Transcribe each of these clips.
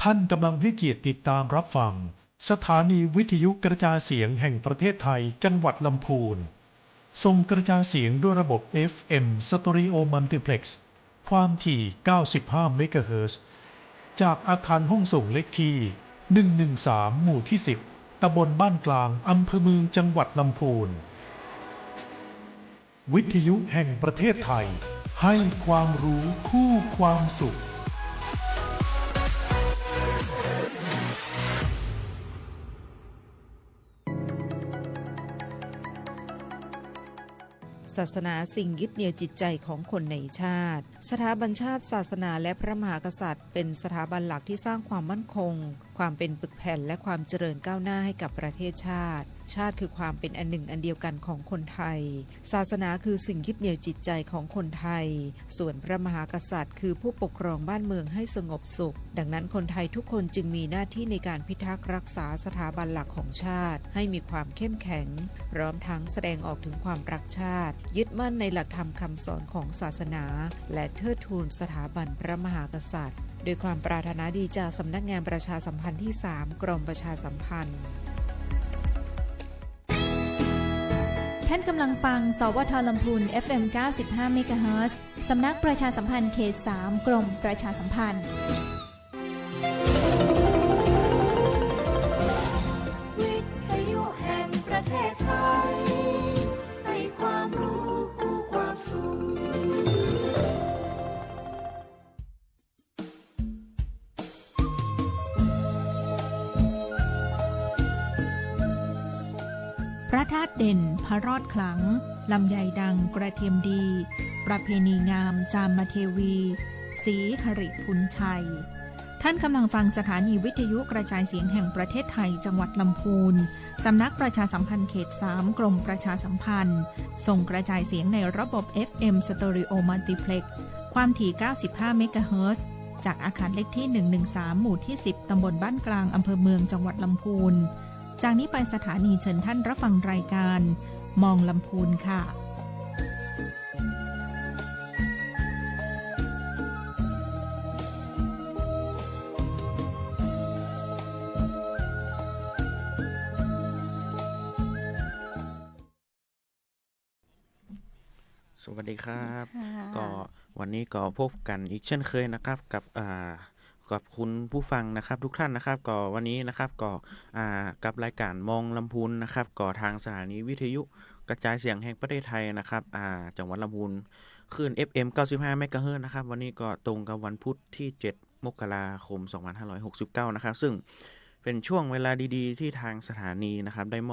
ท่านกำลังให้เกียรติติดตามรับฟังสถานีวิทยุกระจายเสียงแห่งประเทศไทยจังหวัดลำพูนส่งกระจายเสียงด้วยระบบ FM Stereo Multiplex ความถี่ 95 เมกะเฮิรตซ์จากอาคารห้องส่งเลขที่ 113 หมู่ที่ 10 ตำบลบ้านกลาง อำเภอเมืองจังหวัดลำพูนวิทยุแห่งประเทศไทยให้ความรู้คู่ความสุข ศาสนาสิ่งยึดเหนี่ยวจิตใจของคนในชาติสถาบันชาติศาสนาและพระมหากษัตริย์เป็นสถาบันหลักที่สร้างความมั่นคงความเป็นปึกแผ่นและความเจริญก้าวหน้าให้กับประเทศชาติคือความเป็นอันหนึ่งอันเดียวกันของคนไทยศาสนาคือสิ่งยึดเหนี่ยวจิตใจของคนไทยส่วนพระมหากษัตริย์คือผู้ปกครองบ้านเมืองให้สงบสุขดังนั้นคนไทยทุกคนจึงมีหน้าที่ในการพิทักษ์รักษาสถาบันหลักของชาติให้มีความเข้มแข็งพร้อมทั้งแสดงออกถึงความรักชาติยึดมั่นในหลักธรรมคำสอนของศาสนาและเทิดทูนสถาบันพระมหากษัตริย์โดยความปรารถนาดีจากสำนักงานประชาสัมพันธ์ที่ 3 กรมประชาสัมพันธ์ท่านกำลังฟังสวทลำพูน FM 95 เมกะเฮิรตซ์สำนักประชาสัมพันธ์เขต 3 กรมประชาสัมพันธ์วิทยุแห่งประเทศไทยให้ความรู้คู่ความสุขพระธาตุเด่นพระรอดขลังลำไยดังกระเทียมดีประเพณีงามจามเทวีศรีหริพุนชัยท่านกำลังฟังสถานีวิทยุกระจายเสียงแห่งประเทศไทยจังหวัดลำพูนสำนักประชาสัมพันธ์เขต 3 กรมประชาสัมพันธ์ส่งกระจายเสียงในระบบ FM Stereo Multiplex ความถี่ 95 เมกะเฮิรตซ์จากอาคารเลขที่ 113 หมู่ที่ 10 ตำบลบ้านกลางอำเภอเมืองจังหวัดลำพูนจากนี้ไปสถานีเชิญท่านรับฟังรายการมองลำพูนค่ะสวัสดีครับก็วันนี้ก็พบกันอีกเช่นเคยนะครับกับคุณผู้ฟังนะครับทุกท่านนะครับก็วันนี้นะครับก็กับรายการมองลำพูนนะครับก็ทางสถานีวิทยุกระจายเสียงแห่งประเทศไทยนะครับจังหวัดลำพูนคลื่น FM 95 เมกะเฮิรตซ์นะครับวันนี้ก็ตรงกับวันพุธที่ 7 มกราคม 2569 นะครับซึ่งเป็นช่วงเวลาดีๆที่ทางสถานีนะครับได้ม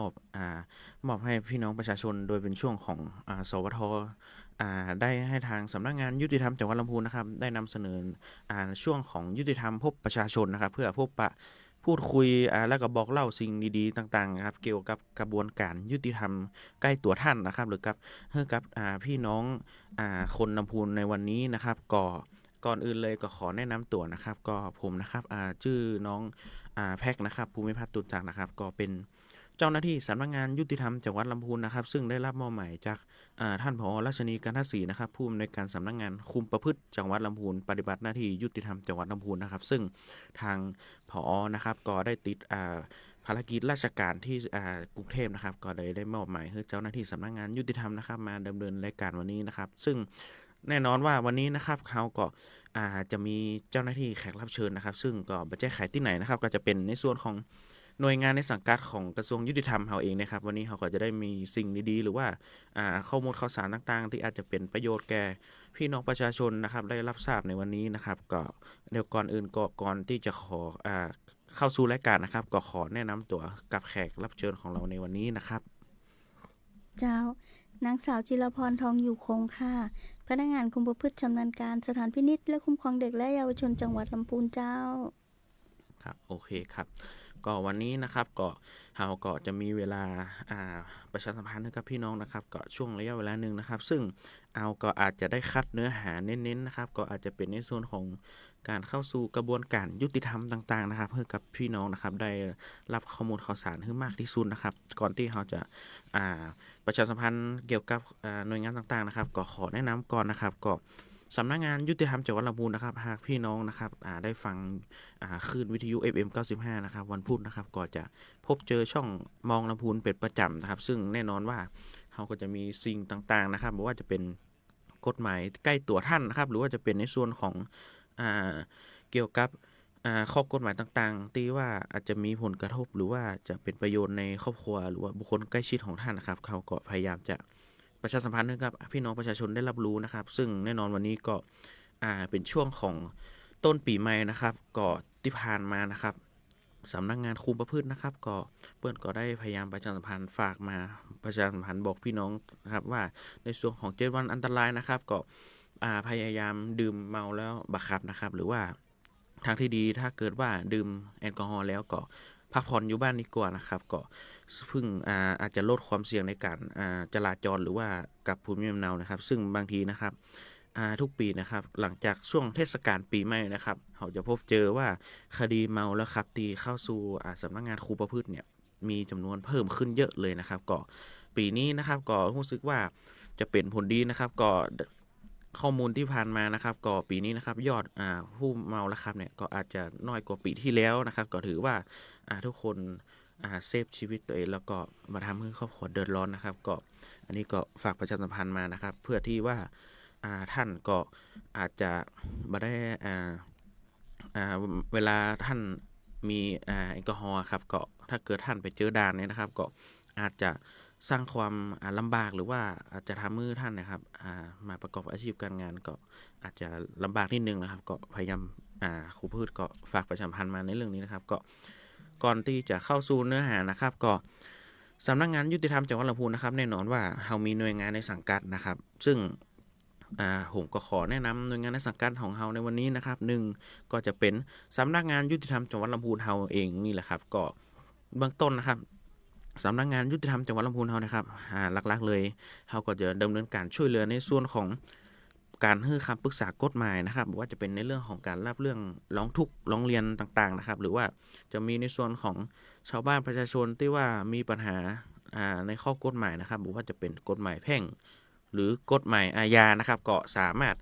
อบให้พี่น้องประชาชนโดยเป็นช่วงของสวทได้ให้ทางสำนักงานยุติธรรมจังหวัดลำพูนนะครับได้นำเสนอช่วงของยุติธรรมพบประชาชนนะครับเพื่อพบปะพูดคุยแล้วก็บอกเล่าสิ่งดีๆต่างๆครับเกี่ยวกับกระบวนการยุติธรรมใกล้ตัวท่านนะครับหรือกับพี่น้องคนลำพูนในวันนี้นะครับก่อนอื่นเลยก็ขอแนะนำตัวนะครับก็ผมนะครับชื่อน้องแพ็กนะครับภูมิพัฒน์ตุลจักรนะครับก็เป็นเจ้าหน้าที่สำนักงานยุติธรรมจังหวัดลำพูนนะครับซึ่งได้รับมอบหมายจากท่านผอ.รัชนีกันทศรีนะครับผู้อำนวยการสำนักงานคุมประพฤติจังหวัดลำพูนปฏิบัติหน้าที่ยุติธรรมจังหวัดลำพูนนะครับซึ่งทางผอ.นะครับก็ได้ติดภารกิจราชการที่กรุงเทพนะครับก็ได้มอบหมายให้เจ้าหน้าที่สำนักงานยุติธรรมนะครับมาดำเนินรายการวันนี้นะครับซึ่งแน่นอนว่าวันนี้นะครับเขาก็จะมีเจ้าหน้าที่แขกรับเชิญนะครับซึ่งก็ไม่ใช่ใครที่ไหนนะครับก็จะเป็นในส่วนของหน่วยงานในสังกัดของกระทรวงยุติธรรมเขาเองนะครับวันนี้เขาก็จะได้มีสิ่งดีๆหรือว่าข้อมูลข่าวสารต่างๆที่อาจจะเป็นประโยชน์แก่พี่น้องประชาชนนะครับได้รับทราบในวันนี้นะครับก็เดี๋ยวก่อนอื่นก็ก่อนที่จะขอเข้าสู่รายการนะครับก็ขอแนะนำตัวกับแขกรับเชิญของเราในวันนี้นะครับเจ้านางสาวจิรพรทองอยู่คงค่ะพนักงานคุมประพฤติชำนาญการสถานพินิจและคุ้มครองเด็กและเยาวชนจังหวัดลำพูนเจ้าครับโอเคครับก็วันนี้นะครับก็เราก็จะมีเวลาประชาสัมพันธ์ให้กับพี่น้องนะครับก็ช่วงระยะเวลาหนึ่งนะครับซึ่งก็อาจจะได้คัดเนื้อหาเน้นๆนะครับก็อาจจะเป็นในส่วนของการเข้าสู่กระบวนการยุติธรรมต่างๆนะครับให้กับพี่น้องนะครับได้รับข้อมูลข่าวสารให้มากที่สุดนะครับก่อนที่เราจะประชาสัมพันธ์เกี่ยวกับหน่วยงานต่างๆนะครับก็ขอแนะนำก่อนนะครับก็ สำนักงานยุติธรรมจังหวัดลำพูนนะครับหากพี่น้องนะครับได้ฟังคลื่นวิทยุ FM 95นะครับวันพุธนะครับก็จะพบเจอช่องมองลำพูนเป็นประจำนะครับซึ่งแน่นอนว่าเขาก็จะมีสิ่งต่างๆนะครับไม่ว่าจะเป็นกฎหมายใกล้ตัวท่านนะครับหรือว่าจะเป็นในส่วนของเกี่ยวกับข้อกฎหมายต่างๆที่ว่าอาจจะมีผลกระทบหรือว่าจะเป็นประโยชน์ในครอบครัวหรือว่าบุคคลใกล้ชิดของท่านนะครับเขาก็พยายามจะประชาสัมพันธ์ให้กับพี่น้องประชาชนได้รับรู้นะครับซึ่งแน่นอนวันนี้ก็เป็นช่วงของต้นปีใหม่นะครับก็ที่ผ่านมานะครับสำนักงานคุมประพฤตินะครับก็เปิ้นก็ได้พยายามประชาสัมพันธ์ฝากมาประชาสัมพันธ์บอกพี่น้องนะครับว่าในส่วนของ7 วันอันตรายนะครับก็พยายามดื่มเมาแล้วบังคับนะครับหรือว่าทางที่ดีถ้าเกิดว่าดื่มแอลกอฮอล์แล้วก็พักผ่อนอยู่บ้านดีกว่านะครับก็พึ่งอาจจะลดความเสี่ยงในการจราจรหรือว่ากับภูมิลำเนานะครับซึ่งบางทีนะครับทุกปีนะครับหลังจากช่วงเทศกาลปีใหม่นะครับเราจะพบเจอว่าคดีเมาแล้วขับตีเข้าสู่สำนักงานคุมประพฤติเนี่ยมีจำนวนเพิ่มขึ้นเยอะเลยนะครับก็ปีนี้นะครับก็รู้สึกว่าจะเป็นผลดีนะครับก็ข้อมูลที่ผ่านมานะครับก็ปีนี้นะครับยอดผู้เมาแล้วขับเนี่ยก็อาจจะน้อยกว่าปีที่แล้วนะครับก็ถือว่าทุกคนเซฟชีวิตตัวเองแล้วก็มาทำให้ครอบครัวเดือดร้อนนะครับก็อันนี้ก็ฝากประชาสัมพันธ์มานะครับเพื่อที่ว่าท่านก็อาจจะมาได้เวลาท่านมีแอลกอฮอล์ครับก็ถ้าเกิดท่านไปเจอด่านเนี่ยนะครับก็อาจจะสร้างความลำบากหรือว่าอาจจะทำมือท่านนะครับมาประกอบอาชีพการงานก็อาจจะลำบากนิดนึงนะครับก็พยายามครูพืชก็ฝากประชาสัมพันธ์มาในเรื่องนี้นะครับก็ก่อนที่จะเข้าสู่เนื้อหานะครับก็สำนักงานยุติธรรมจังหวัดลำพูนนะครับแน่นอนว่าเรามีหน่วยงานในสังกัดนะครับซึ่งผมก็ขอแนะนำหน่วยงานในสังกัดของเราในวันนี้นะครับ1ก็จะเป็นสำนักงานยุติธรรมจังหวัดลำพูนเราเองนี่แหละครับก็เบื้องต้นนะครับสำนักงานยุติธรรมจังหวัดลำพูนเรานะครับหลักๆเลยเราก็จะดำเนินการช่วยเหลือในส่วนของการให้คำปรึกษากฎหมายนะครับว่าจะเป็นในเรื่องของการรับเรื่องร้องทุกข์ร้องเรียนต่างๆนะครับหรือว่าจะมีในส่วนของชาวบ้านประชาชนที่ว่ามีปัญหาในข้อกฎหมายนะครับหรือว่าจะเป็นกฎหมายแพ่งหรือกฎหมายอาญานะครับก็สามารถ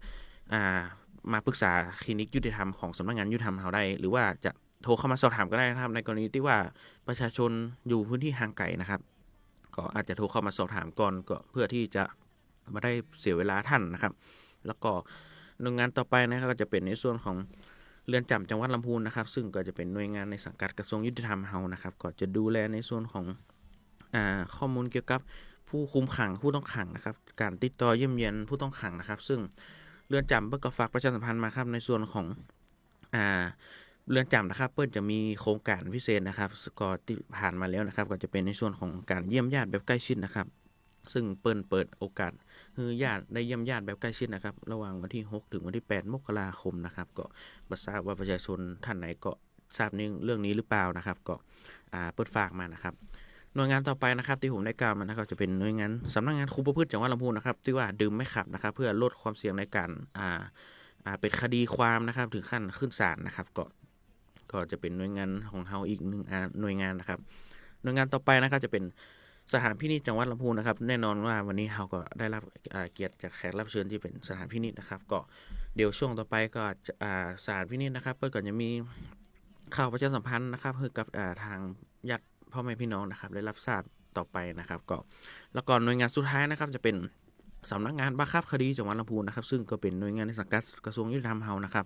มาปรึกษาคลินิกยุติธรรมของสำนักงานยุติธรรมเราได้หรือว่าจะโทรเข้ามาสอบถามก็ได้นะครับในกรณีที่ว่าประชาชนอยู่พื้นที่ห่างไกลนะครับก็อาจจะโทรเข้ามาสอบถามก่อนก็เพื่อที่จะไม่ได้เสียเวลาท่านนะครับแล้วก็หน่วยงานต่อไปนะครับก็จะเป็นในส่วนของเรือนจำจังหวัดลำพูนนะครับซึ่งก็จะเป็นหน่วยงานในสังกัดกระทรวงยุติธรรมเรานะครับก็จะดูแลในส่วนของข้อมูลเกี่ยวกับผู้คุมขังผู้ต้องขังนะครับการติดต่อเยี่ยมเยียนผู้ต้องขังนะครับซึ่งเรือนจำเปิ้ลก็ฝากประชาสัมพันธ์มาครับในส่วนของเรือนจำนะครับเปิ้ลจะมีโครงการพิเศษนะครับก็ที่ผ่านมาแล้วนะครับก็จะเป็นในส่วนของการเยี่ยมญาติแบบใกล้ชิดนะครับซึ่งเปิ้ลเปิดโอกาสให้ญาติได้เยี่ยมญาติแบบใกล้ชิดนะครับระหว่างวันที่6ถึงวันที่8มกราคมนะครับก็บ่ทราบว่าประชาชนท่านไหนก็ทราบเรื่องนี้หรือเปล่านะครับก็เปิ้ลฝากมานะครับหน่วยงานต่อไปนะครับที่ผมได้กล่าวมานะครับจะเป็นหน่วยงานสำนักงานคุมประพฤติจังหวัดลำพูนนะครับที่ว่าดื่มไม่ขับนะครับเพื่อลดความเสี่ยงในการเป็นคดีความนะครับถึงขั้นขึ้นศาลนะครับก็จะเป็นหน่วยงานของเราอีกหนึ่งหน่วยงานนะครับหน่วยงานต่อไปนะครับจะเป็นสถานพินิจจังหวัดลำพูนนะครับแน่นอนว่าวันนี้เราก็ได้รับเกียรติจากแขกรับเชิญที่เป็นสถานพินิจนะครับก็เดี๋ยวช่วงต่อไปก็สถานพินิจนะครับเพื่อก่อนจะมีข่าวประชาสัมพันธ์นะครับให้กับทางญาติพ่อแม่พี่น้องนะครับได้รับทราบต่อไปนะครับก็แล้วก็หน่วยงานสุดท้ายนะครับจะเป็นสำนักงานบังคับคดีจังหวัดลำพูนนะครับซึ่งก็เป็นหน่วยงานในสังกัดกระทรวงยุติธรรมเรานะครับ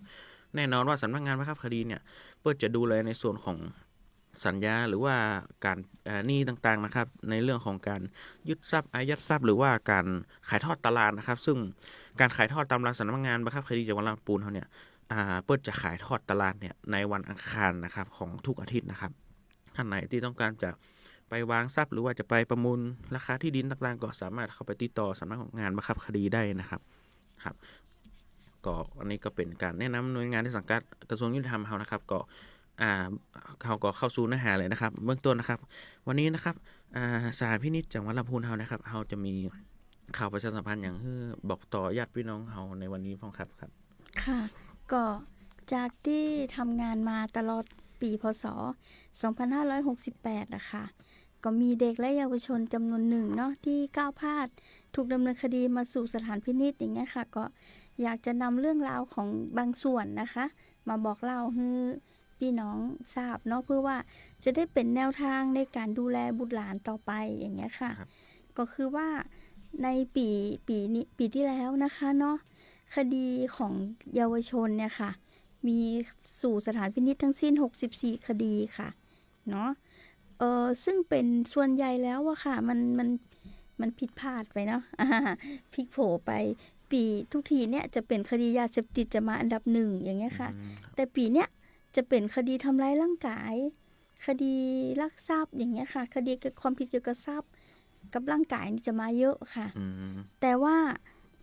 แน่นอนว่าสำนักงานบังคับคดีเนี่ยเพื่อจะดูแลในส่วนของสัญญาหรือว่าการหนี้ต่างๆนะครับในเรื่องของการยึดทรัพย์อายัดทรัพย์หรือว่าการขายทอดตลาดนะครับซึ่งการขายทอดตามหลักสำนักงานบังคับคดีจังหวัดลำพูนเขาเนี่ยเปิดจะขายทอดตลาดเนี่ยในวันอังคารนะครับของทุกอาทิตย์นะครับท่านไหนที่ต้องการจะไปวางทรัพย์หรือว่าจะไปประมูลราคาที่ดินต่างๆก็สามารถเข้าไปติดต่อสำนักงานบังคับคดีได้นะครับก็อันนี้ก็เป็นการแนะนำหน่วยงานที่สังกัดกระทรวงยุติธรรมเรานะครับก็เขาก็เข้าสู่เนื้อหาเลยนะครับเบื้องต้นนะครับวันนี้นะครับสถานพินิจจังหวัดลำพูนเรานะครับเราจะมีข่าวประชาสัมพันธ์อย่างที่บอกต่อญาติพี่น้องเราในวันนี้พ้องครับค่ะก็จากที่ทำงานมาตลอดปีพศ2568นะคะก็มีเด็กและเยาวชนจำนวนหนึ่งเนาะที่ก้าวพลาดถูกดำเนินคดีมาสู่สถานพินิจอย่างเงี้ยค่ะก็ อยากจะนำเรื่องราวของบางส่วนนะคะ มาบอกเล่าให้พี่น้องทราบเนาะเพื่อว่าจะได้เป็นแนวทางในการดูแลบุตรหลานต่อไปอย่างเงี้ยค่ะ ก็คือว่าในปีที่แล้วนะคะเนาะคดีของเยาวชนเนี่ยค่ะมีสู่สถานพินิจทั้งสิ้น64คดีค่ะเนาะซึ่งเป็นส่วนใหญ่แล้วอะค่ะมันผิดพลาดไปเนาะพลิกโผไปปีทุกทีเนี่ยจะเป็นคดียาเสพติดจะมาอันดับหนึ่งอย่างเงี้ยค่ะแต่ปีเนี้ยจะเป็นคดีทำร้ายร่างกายคดีลักทรัพย์อย่างเงี้ยค่ะคดีเกี่ยวกับความผิดเกี่ยวกับทรัพย์กับร่างกายนี่จะมาเยอะค่ะแต่ว่า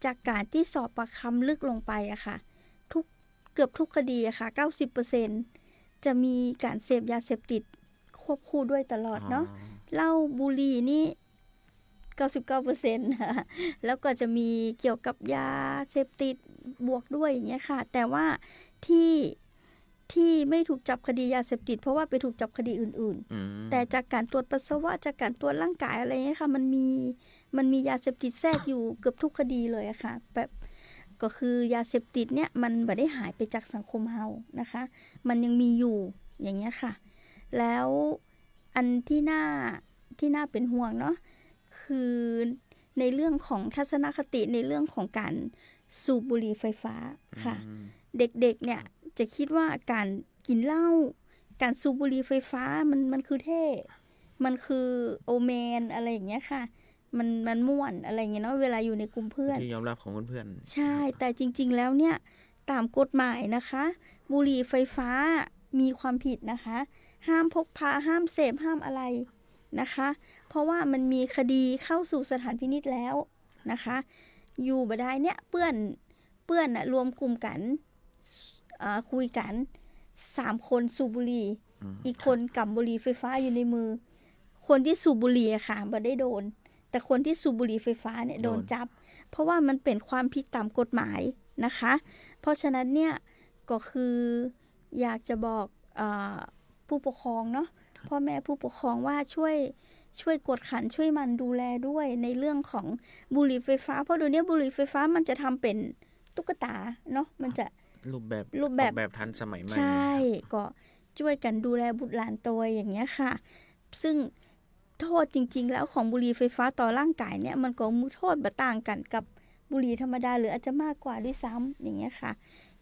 จากการที่สอบปากคำลึกลงไปอะค่ะเกือบทุกคดีอะค่ะ 90% จะมีการเสพยาเสพติดควบคู่ด้วยตลอดเนาะเหล้าบุหรี่นี่ 99% แล้วก็จะมีเกี่ยวกับยาเสพติดบวกด้วยอย่างเงี้ยค่ะแต่ว่าที่ไม่ถูกจับคดียาเสพติดเพราะว่าไปถูกจับคดีอื่นๆแต่จากการตรวจปัสสาวะจากการตรวจร่างกายอะไรเงี้ยค่ะมันมียาเสพติดแทรกอยู่เกือบทุกคดีเลยอะค่ะแบบก็คือยาเสพติดเนี่ยมันไม่ได้หายไปจากสังคมเฮานะคะมันยังมีอยู่อย่างเงี้ยค่ะแล้วอันที่น่าเป็นห่วงเนาะคือในเรื่องของทัศนคติในเรื่องของการสูบบุหรี่ไฟฟ้าค่ะเด็กๆเนี่ยจะคิดว่าการกินเหล้าการสูบบุหรี่ไฟฟ้ามันคือเท่มันคือโอแมนอะไรอย่างเงี้ยค่ะมันม่วนอะไรอย่างเงี้ยเนาะเวลาอยู่ในกลุ่มเพื่อนที่ยอมรับของเพื่อนๆใช่แต่จริงๆแล้วเนี่ยตามกฎหมายนะคะบุหรี่ไฟฟ้ามีความผิดนะคะห้ามพกพาห้ามเสพห้ามอะไรนะคะเพราะว่ามันมีคดีเข้าสู่สถานพินิจแล้วนะคะอยู่บ่ได้เนี่ยเพื่อนน่ะรวมกลุ่มกันคุยกัน3คนสูบบุหรี่อีกคนกำบุหรี่ไฟฟ้าอยู่ในมือคนที่สูบบุหรี่อะค่ะบ่ได้โดนแต่คนที่สูบบุหรี่ไฟฟ้าเนี่ยโดนจับเพราะว่ามันเป็นความผิดตามกฎหมายนะคะเพราะฉะนั้นเนี่ยก็คืออยากจะบอกผู้ปกครองเนาะพ่อแม่ผู้ปกครองว่าช่วยกดขันช่วยมันดูแลด้วยในเรื่องของบุหรี่ไฟฟ้าเพราะเดี๋ยวนี้บุหรี่ไฟฟ้ามันจะทำเป็นตุ๊กตาเนาะมันจะรูปแบบทันสมัยใหม่ใช่ก็ช่วยกันดูแลบุตรหลานตัวอย่างเงี้ยค่ะซึ่งโทษจริงๆแล้วของบุหรี่ไฟฟ้าต่อร่างกายเนี่ยมันก็มีโทษบ่ต่างกันกับบุหรี่ธรรมดาหรืออาจจะมากกว่าด้วยซ้ำอย่างเงี้ยค่ะ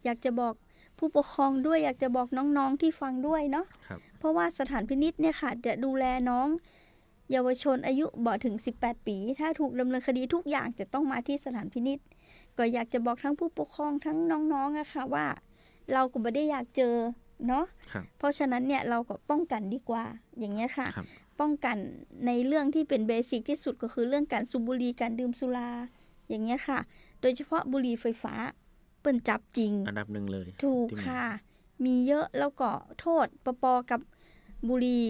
อยากจะบอกผู้ปกครองด้วยอยากจะบอกน้องๆที่ฟังด้วยเนาะเพราะว่าสถานพินิจเนี่ยค่ะจะดูแลน้องเยาวชนอายุบ่ถึง18ปีถ้าถูกดำเนินคดีทุกอย่างจะต้องมาที่สถานพินิจก็อยากจะบอกทั้งผู้ปกครองทั้งน้องๆอะค่ะว่าเราก็ไม่ได้อยากเจอเนาะเพราะฉะนั้นเนี่ยเราก็ป้องกันดีกว่าอย่างเงี้ยค่ะป้องกันในเรื่องที่เป็นเบสิกที่สุดก็คือเรื่องการสูบบุหรี่การดื่มสุราอย่างเงี้ยค่ะโดยเฉพาะบุหรี่ไฟฟ้าเปิ้นจับจริงอันดับหนึ่งเลยถูกค่ะมีเยอะแล้วก็โทษปอกับบุหรี่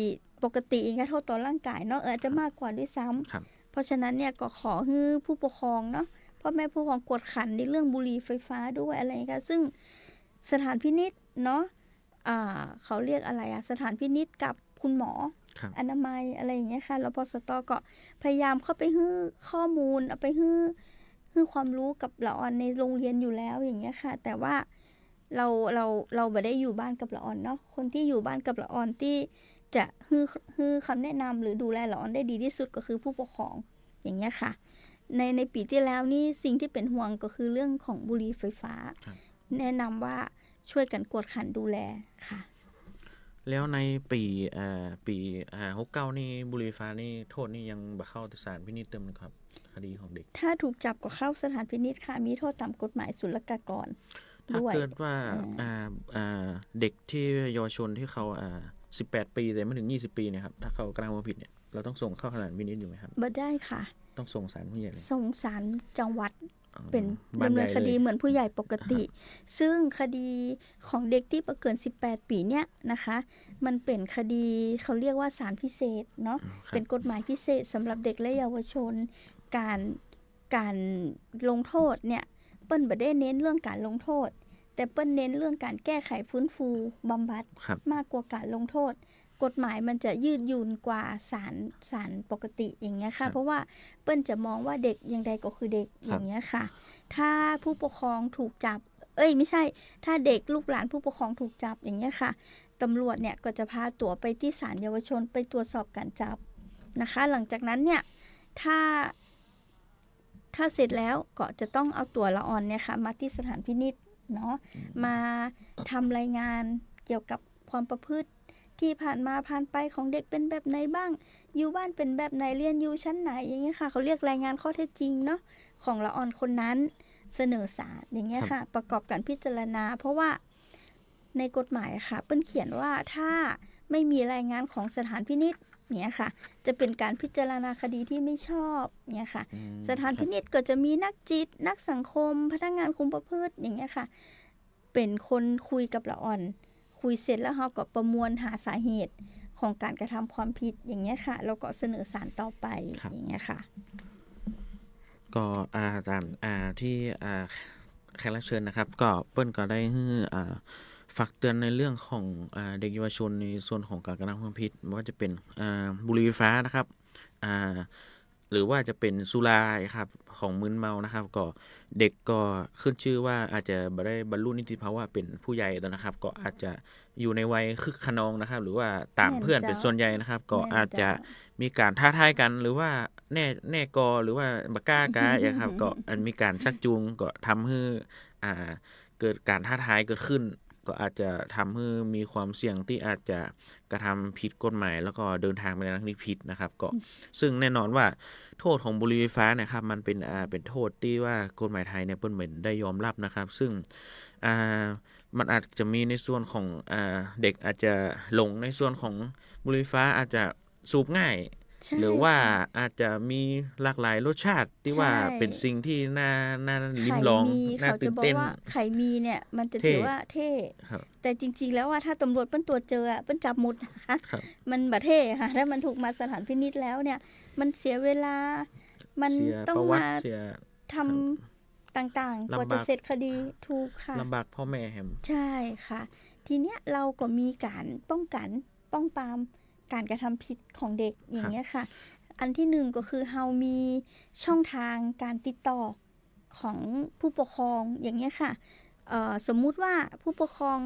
ปกติเองก็โทษต่อร่างกายเนาะอาจจะมากกว่าด้วยซ้ำเพราะฉะนั้นเนี่ยก็ขอให้ผู้ปกครองเนาะพ่อแม่ผู้ปกครองกดขันในเรื่องบุหรี่ไฟฟ้าด้วยอะไรค่ะซึ่งสถานพินิจเนาะเขาเรียกอะไรสถานพินิจกับคุณหมออนามัยอะไรอย่างเงี้ยค่ะรปสต.ก็พยายามเข้าไปให้ข้อมูลเอาไปให้ความรู้กับละออนในโรงเรียนอยู่แล้วอย่างเงี้ยค่ะแต่ว่าเราไม่ได้อยู่บ้านกับละออนเนาะคนที่อยู่บ้านกับละออนที่จะให้คำแนะนำหรือดูแลละออนได้ดีที่สุดก็คือผู้ปกครองอย่างเงี้ยค่ะในปีที่แล้วนี่สิ่งที่เป็นห่วงก็คือเรื่องของบุหรี่ไฟฟ้าแนะนำว่าช่วยกันกวดขันดูแลค่ะแล้วในปี69นี่บุหรี่ไฟฟ้านี่โทษนี่ยังบ่เข้าสถานพินิจเต็มครับคดีของเด็กถ้าถูกจับก็เข้าสถานพินิจค่ะมีโทษตามกฎหมายศุลกากรถ้าเกิดว่าเด็กที่เยาวชนที่เขา18ปีแต่ไม่ถึง20ปีเนี่ยครับถ้าเขากระทำความผิดเนี่ยเราต้องส่งเข้าสถานพินิจอยู่ไหมครับบ่ได้ค่ะต้องส่งศาลผู้ใหญ่ส่งศาลจังหวัดเป็นดำเนินคดีเหมือนผู้ใหญ่ปกติซึ่งคดีของเด็กที่เกิน18ปีเนี่ยนะคะมันเป็นคดีเขาเรียกว่าศาลพิเศษเนาะเป็นกฎหมายพิเศษสำหรับเด็กและเยาวชนการลงโทษเนี่ยเปิ้นบ่ได้เน้นเรื่องการลงโทษแต่เปิ้นเน้นเรื่องการแก้ไขฟื้นฟูบำบัดมากกว่าการลงโทษกฎหมายมันจะยืดหยุ่นกว่าศาลปกติอย่างเงี้ยค่ะเพราะว่าเปิ้นจะมองว่าเด็กอย่างใดก็คือเด็กอย่างเงี้ยค่ะ ถ้าผู้ปกครองถูกจับไม่ใช่ถ้าเด็กลูกหลานผู้ปกครองถูกจับอย่างเงี้ยค่ะตำรวจเนี่ยก็จะพาตัวไปที่ศาลเยาวชนไปตรวจสอบการจับนะคะหลังจากนั้นเนี่ยถ้าเสร็จแล้วก็จะต้องเอาตัวละออนเนี่ยค่ะมาที่สถานพินิจเนาะมาทำรายงานเกี่ยวกับความประพฤติที่ผ่านมาผ่านไปของเด็กเป็นแบบไหนบ้างอยู่บ้านเป็นแบบไหนเรียนอยู่ชั้นไหนอย่างเงี้ยค่ะเขาเรียกรายงานข้อเท็จจริงเนาะของละออนคนนั้นเสนอศาลอย่างเงี้ยค่ะประกอบการพิจารณาเพราะว่าในกฎหมายค่ะเปิ้นเขียนว่าถ้าไม่มีรายงานของสถานพินิจเนี่ยค่ะจะเป็นการพิจารณาคดีที่ไม่ชอบเนี่ยค่ะสถานพินิจก็จะมีนักจิตนักสังคมพนักงานคุมประพฤติอย่างเงี้ยค่ะเป็นคนคุยกับละอ่อนคุยเสร็จแล้วเราก็ประมวลหาสาเหตุของการกระทำความผิดอย่างเงี้ยค่ะแล้วก็เสนอศาลต่อไปอย่างเงี้ยค่ะก็ตามที่แขกรับเชิญนะครับก็เปิ้ลก็ได้ฝากเตือนในเรื่องของเด็กเยาวชนในส่วนของการกระทำความผิดไม่ว่าจะเป็นบุหรี่ไฟฟ้านะครับหรือว่าจะเป็นสุราครับของมึนเมานะครับก็เด็กก็ขึ้นชื่อว่าอาจจะไม่ได้บรรลุนิติภาวะเป็นผู้ใหญ่แล้วนะครับก็อาจจะอยู่ในวัยคึกขนองนะครับหรือว่าตามเพื่อนเป็นส่วนใหญ่นะครับก็อาจจะมีการท้าทายกันหรือว่าแน่กอหรือว่าบักก้ากาอย่างครับก็มีการชักจูงก็ทำให้เกิดการท้าทายเกิดขึ้นก็อาจจะทำให้มีความเสี่ยงที่อาจจะกระทำผิดกฎหมายแล้วก็เดินทางไปในทางที่ผิดนะครับก็ซึ่งแน่นอนว่าโทษของบุหรี่ไฟฟ้านะครับมันเป็นโทษที่ว่ากฎหมายไทยเนี่ยเปิ้นเหมือนได้ยอมรับนะครับซึ่งมันอาจจะมีในส่วนของเด็กอาจจะหลงในส่วนของบุหรี่ไฟฟ้าอาจจะสูบง่ายหรือว่าอาจจะมีหลากหลายรสชาติที่ว่าเป็นสิ่งที่น่าลิ้มลองน่าตื่นเต้นไข่มีเนี่ยมันจะถือว่าเท่แต่จริงๆแล้วว่าถ้าตำรวจเปิ้นตรวจเจอเปิ้นจับหมดนะคะมันบ่เท่ค่ะถ้ามันถูกมาสถานพินิจแล้วเนี่ยมันเสียเวลามันต้องมาทำต่างๆกว่าจะเสร็จคดีถูกค่ะลำบากพ่อแม่แฮมใช่ค่ะทีเนี้ยเราก็มีการป้องปรามการกระทำผิดของเด็กอย่างเงี้ยค่ะอันที่หนึ่งก็คือเฮามีช่องทางการติดต่อของผู้ปกครองอย่างเงี้ยค่ะสมมุติว่าผู้ปกครอง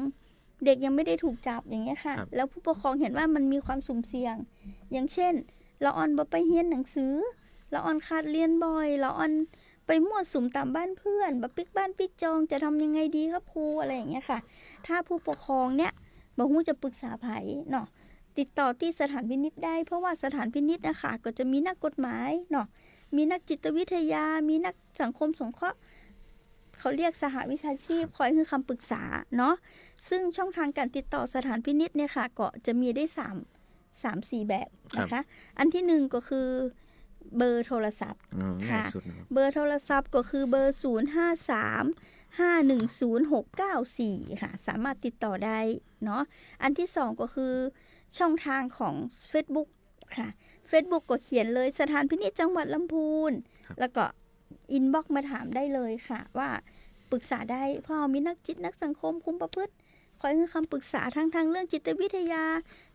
เด็กยังไม่ได้ถูกจับอย่างเงี้ยค่ะแล้วผู้ปกครองเห็นว่ามันมีความสุ่มเสี่ยงอย่างเช่นละออนบ่ไปเรียนหนังสือละออนขาดเรียนบ่อยละออนไปมั่วสุมตามบ้านเพื่อนบ่ปิกบ้านปิกจองจะทำยังไงดีครับครูอะไรอย่างเงี้ยค่ะถ้าผู้ปกครองเนี่ยบ่ฮู้จะปรึกษาไผเนาะติดต่อที่สถานพินิจได้เพราะว่าสถานพินิจนะคะก็จะมีนักกฎหมายเนาะมีนักจิตวิทยามีนักสังคมสงเคราะห์เขาเรียกสหวิชาชีพคอยให้คำปรึกษาเนาะซึ่งช่องทางการติดต่อสถานพินิจเนี่ยค่ะก็จะมีได้3-4 แบบนะคะอันที่หนึ่งก็คือเบอร์โทรศัพท์ค่ะเบอร์โทรศัพท์ก็คือเบอร์053-510-694ค่ะสามารถติดต่อได้เนาะอันที่สองก็คือช่องทางของ Facebook ค่ะ Facebook ก็เขียนเลยสถานพินิจจังหวัดลำพูนแล้วก็อินบ็อกซ์มาถามได้เลยค่ะว่าปรึกษาได้เพราะมีนักจิตนักสังคมคุมประพฤติคอยให้คำปรึกษาทางเรื่องจิตวิทยา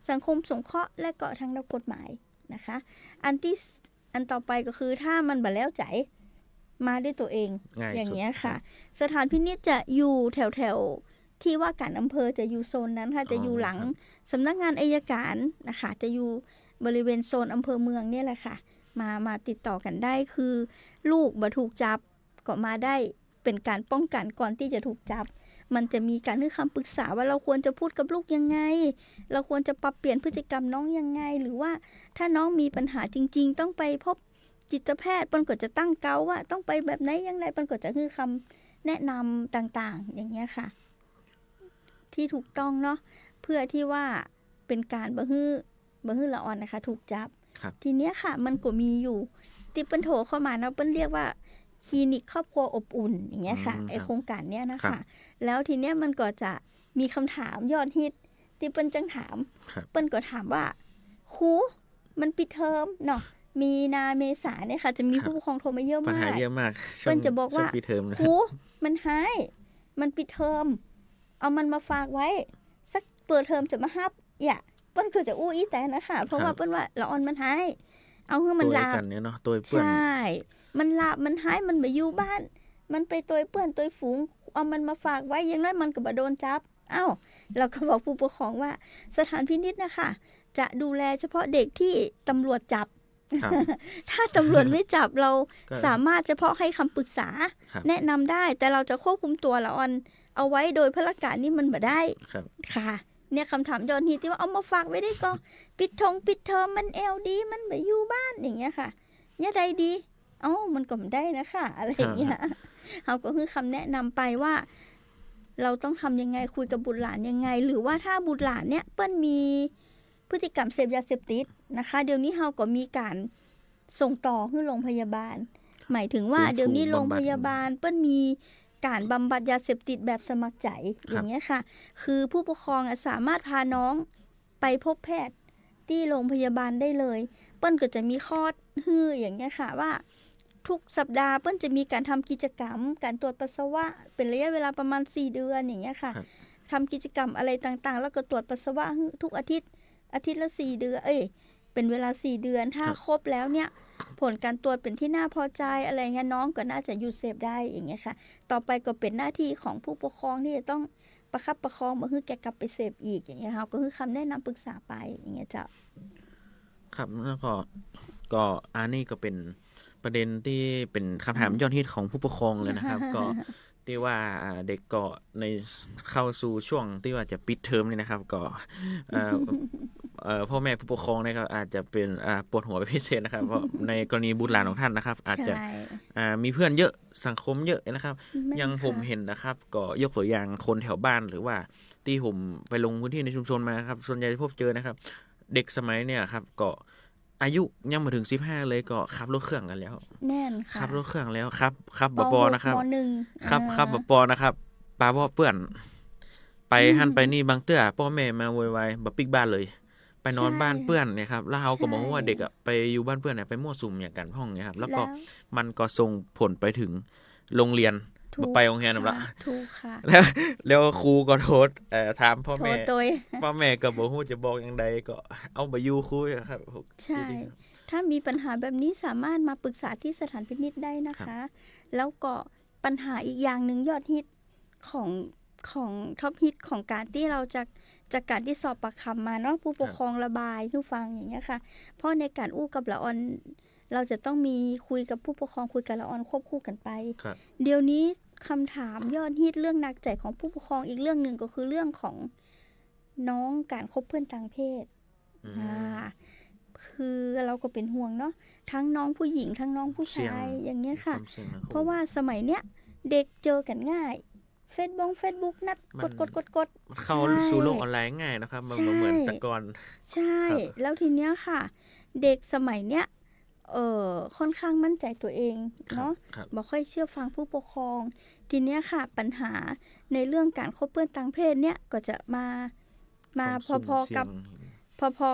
สังคมสงเคราะห์และก็ทางด้านกฎหมายนะคะอันต่อไปก็คือถ้ามันบ่แล้วใจมาด้วยตัวเองอย่างเงี้ยค่ะสถานพินิจจะอยู่แถวที่ว่าการอำเภอจะอยู่โซนนั้นค่ะจะอยู่หลังสำนักงานอัยการนะคะจะอยู่บริเวณโซนอำเภอเมืองเนี่ยแหละค่ะมาติดต่อกันได้คือลูกบ่ถูกจับก็มาได้เป็นการป้องกันก่อนที่จะถูกจับมันจะมีการให้คำปรึกษาว่าเราควรจะพูดกับลูกยังไงเราควรจะปรับเปลี่ยนพฤติกรรมน้องยังไงหรือว่าถ้าน้องมีปัญหาจริงๆต้องไปพบจิตแพทย์เปิ้นก็จะตั้งเกาว่าต้องไปแบบไหนยังไงเปิ้นก็จะให้คำแนะนำต่างๆอย่างเงี้ยค่ะที่ถูกต้องเนาะเพื่อที่ว่าเป็นการบ่ฮื้อละอ่อนนะคะถูกจับทีเนี้ยค่ะมันก็มีอยู่ที่เปิ้นโทรเข้ามาเนาะเปิ้นเรียกว่าคลินิกครอบครัวอบอุ่นอย่างเงี้ยค่ะไอโครงการเนี้ยนะคะแล้วทีเนี้ยมันก็จะมีคำถามยอดฮิตที่เปิ้นจังถามเปิ้นก็ถามว่าครูมันปิดเทอมเนาะมีนาเมษาเนี่ยค่ะจะมีผู้ปกครองโทรมาเยอะมากปัญหาเยอะมากเปิ้นจะบอกว่าครูมันหายมันปิดเทอมเอามันมาฝากไว้สักเปิดเทอมจะมาฮับเปิ้นก็จะอู้อีแต่นะคะเพราะว่าเปิ้นว่าละออนมันหายเอาให้มันลาบตัวกันเนี่ยเนาะตัวเปิ้นใช่มันลาบมันหายมันไปอยู่บ้าน มันไปตัวเปื้อนตัวฝูงเอามันมาฝากไว้อย่างน้อยมันก็บ่โดนจับเราก็บอกผู้ปกครองว่าสถานพินิจนะคะจะดูแลเฉพาะเด็กที่ตำรวจจับ ถ้าตำรวจไม่จับเราสามารถเฉพาะให้คำปรึกษาแนะนำได้แต่เราจะควบคุมตัวละออนเอาไว้โดยพละการนี่มันบ่ได้ค่ะเนี่ยคำถามยอดฮิตที่ว่าเอามาฝากไว้ได้ก็ปิดเทอมมันแอลดีมันไปอยู่บ้านอย่างเงี้ยค่ะเนี่ยใดดีมันก็ไม่ได้นะคะอะไรอย่างเงี้ยเขาก็คือคำแนะนำไปว่าเราต้องทำยังไงคุยกับบุตรหลานยังไงหรือว่าถ้าบุตรหลานเนี่ยเปิ้ลมีพฤติกรรมเสพยาเสพติดนะคะเดี๋ยวนี้เราก็มีการส่งต่อให้โรงพยาบาลหมายถึงว่าเดี๋ยวนี้โรงพยาบาลเปิ้ลมีการบำบัดยาเสพติดแบบสมัครใจอย่างเงี้ยค่ะคือผู้ปกครองสามารถพาน้องไปพบแพทย์ที่โรงพยาบาลได้เลยเปิ้ลก็จะมีคอร์สอย่างเงี้ยค่ะว่าทุกสัปดาห์เปิ้ลจะมีการทำกิจกรรมการตรวจปัสสาวะเป็นระยะเวลาประมาณ4เดือนอย่างเงี้ยค่ะทำกิจกรรมอะไรต่างๆแล้วก็ตรวจปัสสาวะทุกอาทิตย์ละ4เดือนเป็นเวลา4เดือนถ้าครบแล้วเนี่ยผลการตรวจเป็นที่น่าพอใจอะไรเงี้ยน้องก็น่าจะหยุดเสพได้อย่างเงี้ยค่ะต่อไปก็เป็นหน้าที่ของผู้ปกครองที่จะต้องประคับประคองบ่ให้แกกลับไปเสพอีกอย่างเงี้ยค่ะก็คือคำแนะนำปรึกษาไปอย่างเงี้ยจ้ะครับแล้วก็อันนี้ก็เป็นประเด็นที่เป็นคำถามยอดฮิตของผู้ปกครองเลยนะครับ ก็ที่ว่าเด็กก็ในเข้าสู่ช่วงที่ว่าจะปิดเทอมนี่นะครับก็พ่อแม่ผู้ปกครองนะครับอาจจะเป็นปวดหัวเป็นพิเศษนะครับเพราะในกรณีบุตรหลานของท่านนะครับอาจจะมีเพื่อนเยอะสังคมเยอะนะครับยังผมเห็นนะครับก็ยกตัวอย่างคนแถวบ้านหรือว่าที่ผมไปลงพื้นที่ในชุมชนมาครับส่วนใหญ่ที่พบเจอนะครับเด็กสมัยเนี่ยครับก็อายุยังมาถึง15เลยก็ขับรถเครื่องกันแล้วแน่นค่ะขับรถเครื่องแล้วครับบปนะครับครับบปนะครับปาบ่เปื้อนไปหั่นไปนี่บางเตื้อพ่อแม่มาโวยวายบ่ปิกบ้านเลยไปนอนบ้านเปื้อนเนี่ยครับแล้วเฮาก็มองว่าเด็กไปอยู่บ้านเปื้อนเนี่ยไปมั่วสุมอย่างกันห้องเนี่ยครับแล้วก็มันก็ส่งผลไปถึงโรงเรียนบ่ไปโรงเรียนนำละถูกค่ะแล้วครูก็โทษถามพ่อแม่ก็บ่ฮู้จะบอกจังไดก็เอาไปอยู่ครูครับใช่ถ้ามีปัญหาแบบนี้สามารถมาปรึกษาที่สถานพินิจได้นะคะแล้วก็ปัญหาอีกอย่างนึงยอดฮิตของท็อปฮิตของการที่เราจากการที่สอบปากคำมาเนาะผู้ปกครองระบายผู้ฟังอย่างเงี้ยค่ะเพราะในการอู้กับละออนเราจะต้องมีคุยกับผู้ปกครองคุยกับละออนควบคู่กันไปเดี๋ยวนี้คำถามยอดฮิตเรื่องหนักใจของผู้ปกครองอีกเรื่องนึงก็คือเรื่องของน้องการคบเพื่อนต่างเพศคือเราก็เป็นห่วงเนาะทั้งน้องผู้หญิงทั้งน้องผู้ชายอย่างเงี้ยค่ะเพราะว่าสมัยเนี้ยเด็กเจอกันง่ายFacebook นัดกดเข้าสู่โลกออนไลน์ง่ายนะครับมันเหมือนแต่ก่อนใช่แล้วทีเนี้ยค่ะเด็กสมัยเนี้ยค่อนข้างมั่นใจตัวเองเนาะบ่ค่อยเชื่อฟังผู้ปกครองทีเนี้ยค่ะปัญหาในเรื่องการคบเพื่อนต่างเพศเนี่ยก็จะมาพอ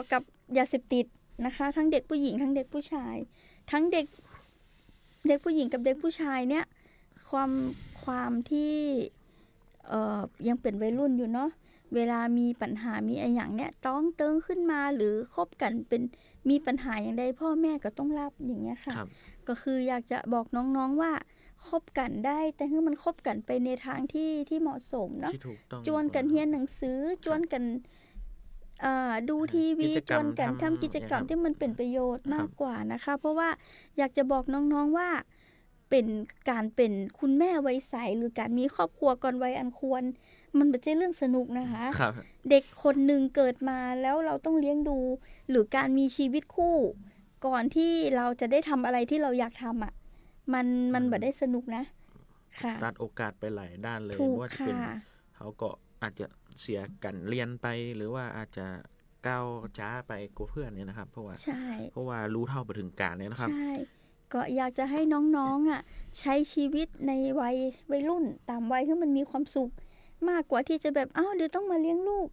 ๆกับยาเสพติดนะคะทั้งเด็กผู้หญิงทั้งเด็กผู้ชายทั้งเด็กผู้หญิงกับเด็กผู้ชายเนี่ยความที่ยังเป็นวัยรุ่นอยู่เนาะเวลามีปัญหามีอะไรอย่างเนี้ยต้องเติงขึ้นมาหรือคบกันเป็นมีปัญหาอย่างใดพ่อแม่ก็ต้องรับอย่างเงี้ยค่ะก็คืออยากจะบอกน้องๆว่าคบกันได้แต่ให้มันคบกันไปในทางที่เหมาะสมเนาะชวนกันเรียนหนังสือชวนกันดูทีวีชวนกันทำกิจกรรมที่มันเป็นประโยชน์มากกว่านะคะเพราะว่าอยากจะบอกน้องๆว่าเป็นการเป็นคุณแม่วัยใสหรือการมีครอบครัวก่อนวัยอันควรมันไม่ใช่เรื่องสนุกนะคะเด็กคนหนึ่งเกิดมาแล้วเราต้องเลี้ยงดูหรือการมีชีวิตคู่ก่อนที่เราจะได้ทำอะไรที่เราอยากทำมันไม่ได้สนุกนะค่ะตัดโอกาสไปหลายด้านเลยว่าจะเป็นเขาก็อาจจะเสียกันเรียนไปหรือว่าอาจจะก้าวช้าไปกว่าเพื่อนเนี่ยนะครับเพราะว่ารู้เท่าไปถึงการเนี่ยนะครับใช่ก็อยากจะให้น้องๆใช้ชีวิตในวัยรุ่นตามวัยให้มันมีความสุขมากกว่าที่จะแบบเดี๋ยวต้องมาเลี้ยงลูก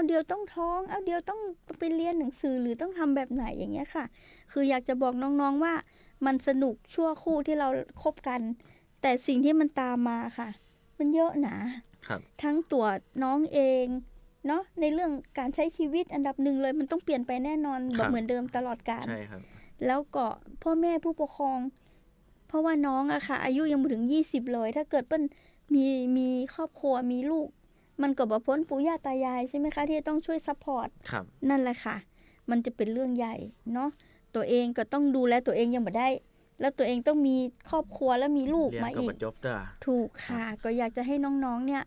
เดี๋ยวต้องท้องเดี๋ยวต้องไปเรียนหนังสือหรือต้องทำแบบไหนอย่างเงี้ยค่ะคืออยากจะบอกน้องๆว่ามันสนุกชั่วคู่ที่เราคบกันแต่สิ่งที่มันตามมาค่ะมันเยอะนะทั้งตัวน้องเองเนาะในเรื่องการใช้ชีวิตอันดับหนึ่งเลยมันต้องเปลี่ยนไปแน่นอนแบบเหมือนเดิมตลอดกาลใช่ครับแล้วก็พ่อแม่ผู้ปกครอง เพราะว่าน้องอะค่ะอายุยังไม่ถึง20เลยถ้าเกิดเปิ้นมีครอบครัวมีลูกมันก็บ่พ้นปู่ย่าตายายใช่ไหมคะที่ต้องช่วยซัพพอร์ตนั่นแหละค่ะมันจะเป็นเรื่องใหญ่เนาะตัวเองก็ต้องดูแลตัวเองยังบ่ได้แล้วตัวเองต้องมีครอบครัวแล้วมีลูกมาอีกถูกค่ะก็อยากจะให้น้องๆเนี่ย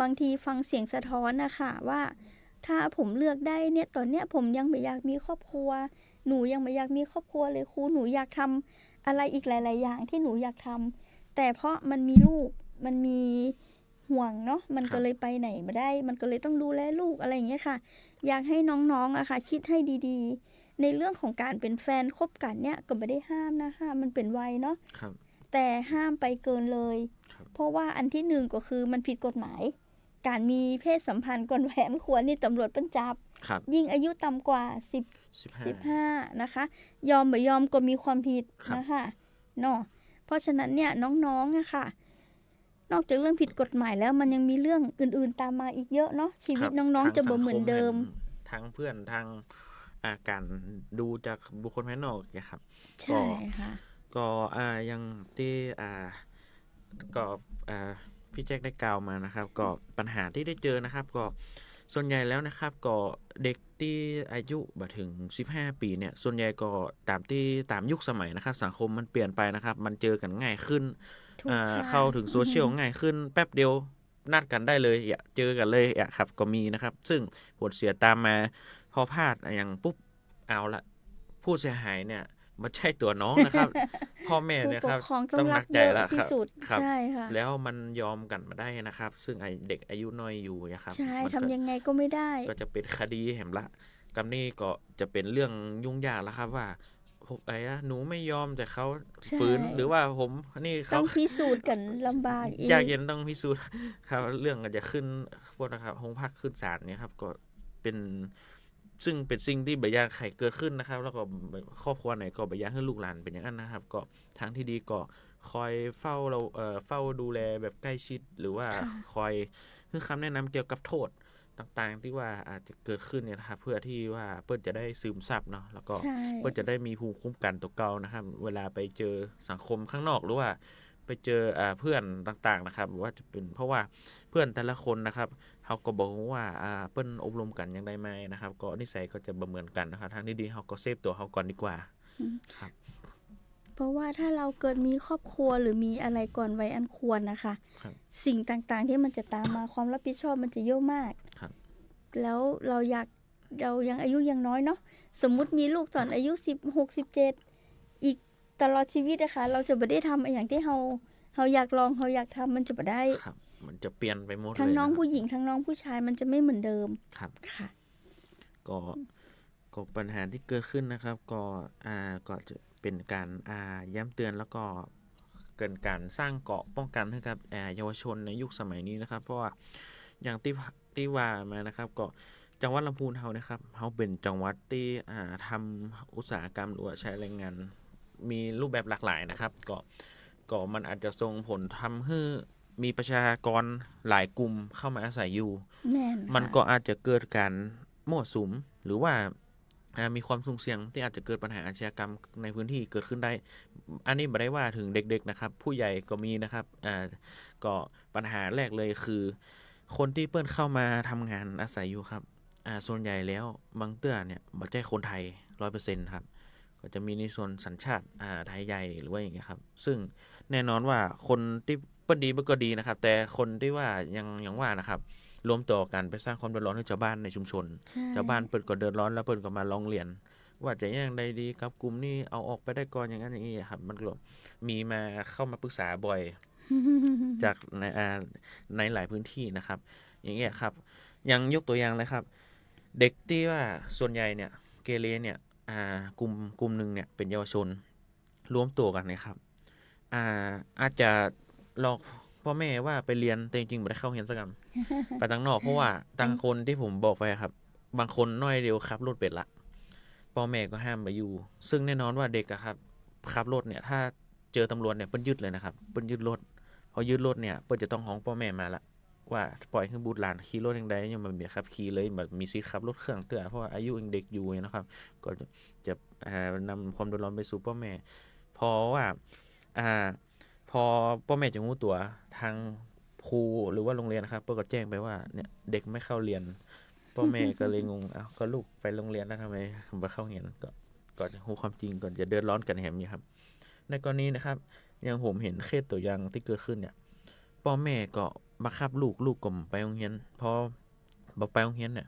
บางทีฟังเสียงสะท้อนนะคะว่าถ้าผมเลือกได้เนี่ยตอนเนี้ยผมยังไม่อยากมีครอบครัวหนูยังไม่อยากมีครอบครัวเลยครูหนูอยากทำอะไรอีกหลายๆอย่างที่หนูอยากทำแต่เพราะมันมีลูกมันมีห่วงเนาะมันก็เลยไปไหนไม่ได้มันก็เลยต้องดูแลลูกอะไรอย่างเงี้ยค่ะอยากให้น้องๆอะค่ะคิดให้ดีๆในเรื่องของการเป็นแฟนคบกันเนี่ยก็ไม่ได้ห้ามนะห้ามมันเป็นวัยเนาะแต่ห้ามไปเกินเลยเพราะว่าอันที่หนึ่งก็คือมันผิดกฎหมายการมีเพศสัมพันธ์ก่อนแหวนควรนี่ตำรวจเปิ้นจับยิ่งอายุต่ำกว่า15นะคะยอมไม่ยอมก็มีความผิดนะคะเนาะเพราะฉะนั้นเนี่ยน้องๆอะค่ะนอกจากเรื่องผิดกฎหมายแล้วมันยังมีเรื่องอื่นๆตามมาอีกเยอะเนาะชีวิตน้องๆจะบ่เหมือนเดิมทั้งเพื่อนทั้งการดูจากบุคคลภายนอกนะครับใช่ค่ะก็ยังที่ก็พี่แจ็คได้กล่าวมานะครับก็ปัญหาที่ได้เจอนะครับก็ส่วนใหญ่แล้วนะครับก็เด็กที่อายุบ่ถึง15ปีเนี่ยส่วนใหญ่ก็ตามยุคสมัยนะครับสังคมมันเปลี่ยนไปนะครับมันเจอกันง่ายขึ้นเข้าถึงโซเชียลง่ายขึ้นแป๊บเดียวนัดกันได้เลยเจอกันเลยครับก็มีนะครับซึ่งผลเสียตามมาพอพลาดอย่างปุ๊บเอาละผู้เสียหายเนี่ยไม่ใช่ตัวน้องนะครับพ่อแม่เนี่ยครับต้องหนักใจแล้วครับใช่ค่ะแล้วมันยอมกันมาได้นะครับซึ่งเด็กอายุน้อยอยู่นะครับใช่ทำยังไงก็ไม่ได้ก็จะเป็นคดีแหมละกับนี่ก็จะเป็นเรื่องยุ่งยากแล้วครับว่าหนูไม่ยอมแต่เขาฝืนหรือว่าผมนี่เขาต้องพิสูจน์กันลำบากอีกยากเย็นต้องพิสูจน์ครับเรื่องก็จะขึ้นพวกนะครับโรงพักขึ้นศาลเนี่ยครับก็เป็นซึ่งเป็นสิ่งที่บ่อยากให้เกิดขึ้นนะครับแล้วก็ครอบครัวไหนก็บ่อยากให้ลูกหลานเป็นอย่างนั้นนะครับก็ทางที่ดีก็คอยเฝ้าดูแลแบบใกล้ชิดหรือว่าคอยให้คำแนะนำเกี่ยวกับโทษต่างๆที่ว่าอาจจะเกิดขึ้นเนี่ยนะครับเพื่อที่ว่าเปิ้ลจะได้ซึมซับเนาะแล้วก็เปิ้ลจะได้มีภูมิคุ้มกันตัวเก่านะครับเวลาไปเจอสังคมข้างนอกหรือว่าไปเจอเพื่อนต่างๆนะครับว่าจะเป็นเพราะว่าเพื่อนแต่ละคนนะครับเขาก็บอกว่าเปิ้ลอบรมกันอย่างไรไหมนะครับก็นิสัยก็จะบ่เหมือนกันนะครับทางที่ดีเขาก็เซฟตัวเขาก่อนดีกว่าครับเพราะว่าถ้าเราเกิดมีครอบครัวหรือมีอะไรก่อนวัยอันควรนะคะสิ่งต่างๆที่มันจะตามมาความรับผิดชอบมันจะเยอะมากแล้วเรายังอายุยังน้อยเนาะสมมุติมีลูกตอนอายุ16 17อีกตลอดชีวิตนะคะเราจะไม่ได้ทำอย่างที่เราอยากลองเราอยากทำมันจะไม่ได้มันจะเปลี่ยนไปหมดเลยทั้งน้องผู้หญิงทั้งน้องผู้ชายมันจะไม่เหมือนเดิมครับค่ะก็ปัญหาที่เกิดขึ้นนะครับก็จะเป็นการย้ำเตือนแล้วก็เกิดการสร้างเกราะป้องกันให้กับเยาวชนในยุคสมัยนี้นะครับเพราะว่าอย่างที่ว่ามานะครับก็จังหวัดลำพูนเฮานะครับเฮาเป็นจังหวัดที่ทำอุตสาหกรรมหรือว่าใช้แรงงานมีรูปแบบหลากหลายนะครับก็มันอาจจะส่งผลทำให้มีประชากรหลายกลุ่มเข้ามาอาศัยอยู่มันก็อาจจะเกิดการมั่วสุมหรือว่ามีความสุ่มเสี่ยงที่อาจจะเกิดปัญหาอาชญากรรมในพื้นที่เกิดขึ้นได้อันนี้ไม่ได้ว่าถึงเด็กๆนะครับผู้ใหญ่ก็มีนะครับก็ปัญหาแรกเลยคือคนที่เปิ้นเข้ามาทำงานอาศัยอยู่ครับส่วนใหญ่แล้วบางเตื้อเนี่ยไม่ใช่คนไทย 100% ครับก็จะมีในส่วนสัญชาติไทยใหญ่หรือว่าอย่างเงี้ยครับซึ่งแน่นอนว่าคนที่เปิ้นดีมันก็ดีนะครับแต่คนที่ว่ายังว่านะครับรวมตัวกันไปสร้างความเดือดร้อนให้ชาวบ้านในชุมชนชาวบ้านเปิ้นก็เดือดร้อนแล้วเปิ้นก็มาร้องเรียนว่าจะยังไงดีกับกลุ่มนี้เอาออกไปได้ก่อนอย่างนั้นอย่างนี้ครับมันก็มีมาเข้ามาปรึกษาบ่อย จากในหลายพื้นที่นะครับอย่างเงี้ยครับยังยกตัวอย่างเลยครับเด็กที่ว่าส่วนใหญ่เนี่ยเกเรเนี่ยกลุ่มนึงเนี่ยเป็นเยาวชนรวมตัวกันนะครับอาจจะหลอกพ่อแม่ว่าไปเรียนแต่จริงๆไม่ได้เข้าเรียนสักคำไปตั้งนอกเพราะว่าตั้งคนที่ผมบอกไปครับบางคนน้อยเดียวขับรถเป็ดละพ่อแม่ก็ห้ามไปอยู่ซึ่งแน่นอนว่าเด็กครับขับรถเนี่ยถ้าเจอตำรวจเนี่ยเปิ้นยึดเลยนะครับเปิ้นยึดรถพอยึดรถเนี่ยเปิ้นจะต้องฮ้องพ่อแม่มาละว่าปล่อยให้บุตรหลานขี่รถอย่างใดยังบ่มีขับขี่เลยแบบมีสิทธิ์ขับรถเครื่องเตื้อเพราะว่าอายุยังเด็กอยู่นะครับก็จะนำความเดือดร้อนไปสู่พ่อแม่เพราะว่า พอพ่อแม่จะรู้ตัวทางครูหรือว่าโรงเรียนนะครับเพิ่นก็แจ้งไปว่าเนี่ยเด็กไม่เข้าเรียนพ่อแม่ก็เลยงงอ้าวก็ลูกไปโรงเรียนแล้วทำไมบ่เข้าเรียนก็จะรู้ความจริงก่อนจะเดือดร้อนกันแหมนี่ครับในกรณีนะครับอย่างผมเห็นเคสตัวอย่างที่เกิดขึ้นเนี่ยพ่อแม่ก็บังคับลูกก็บ่ไปโรงเรียนพอบ่ไปโรงเรียนเนี่ย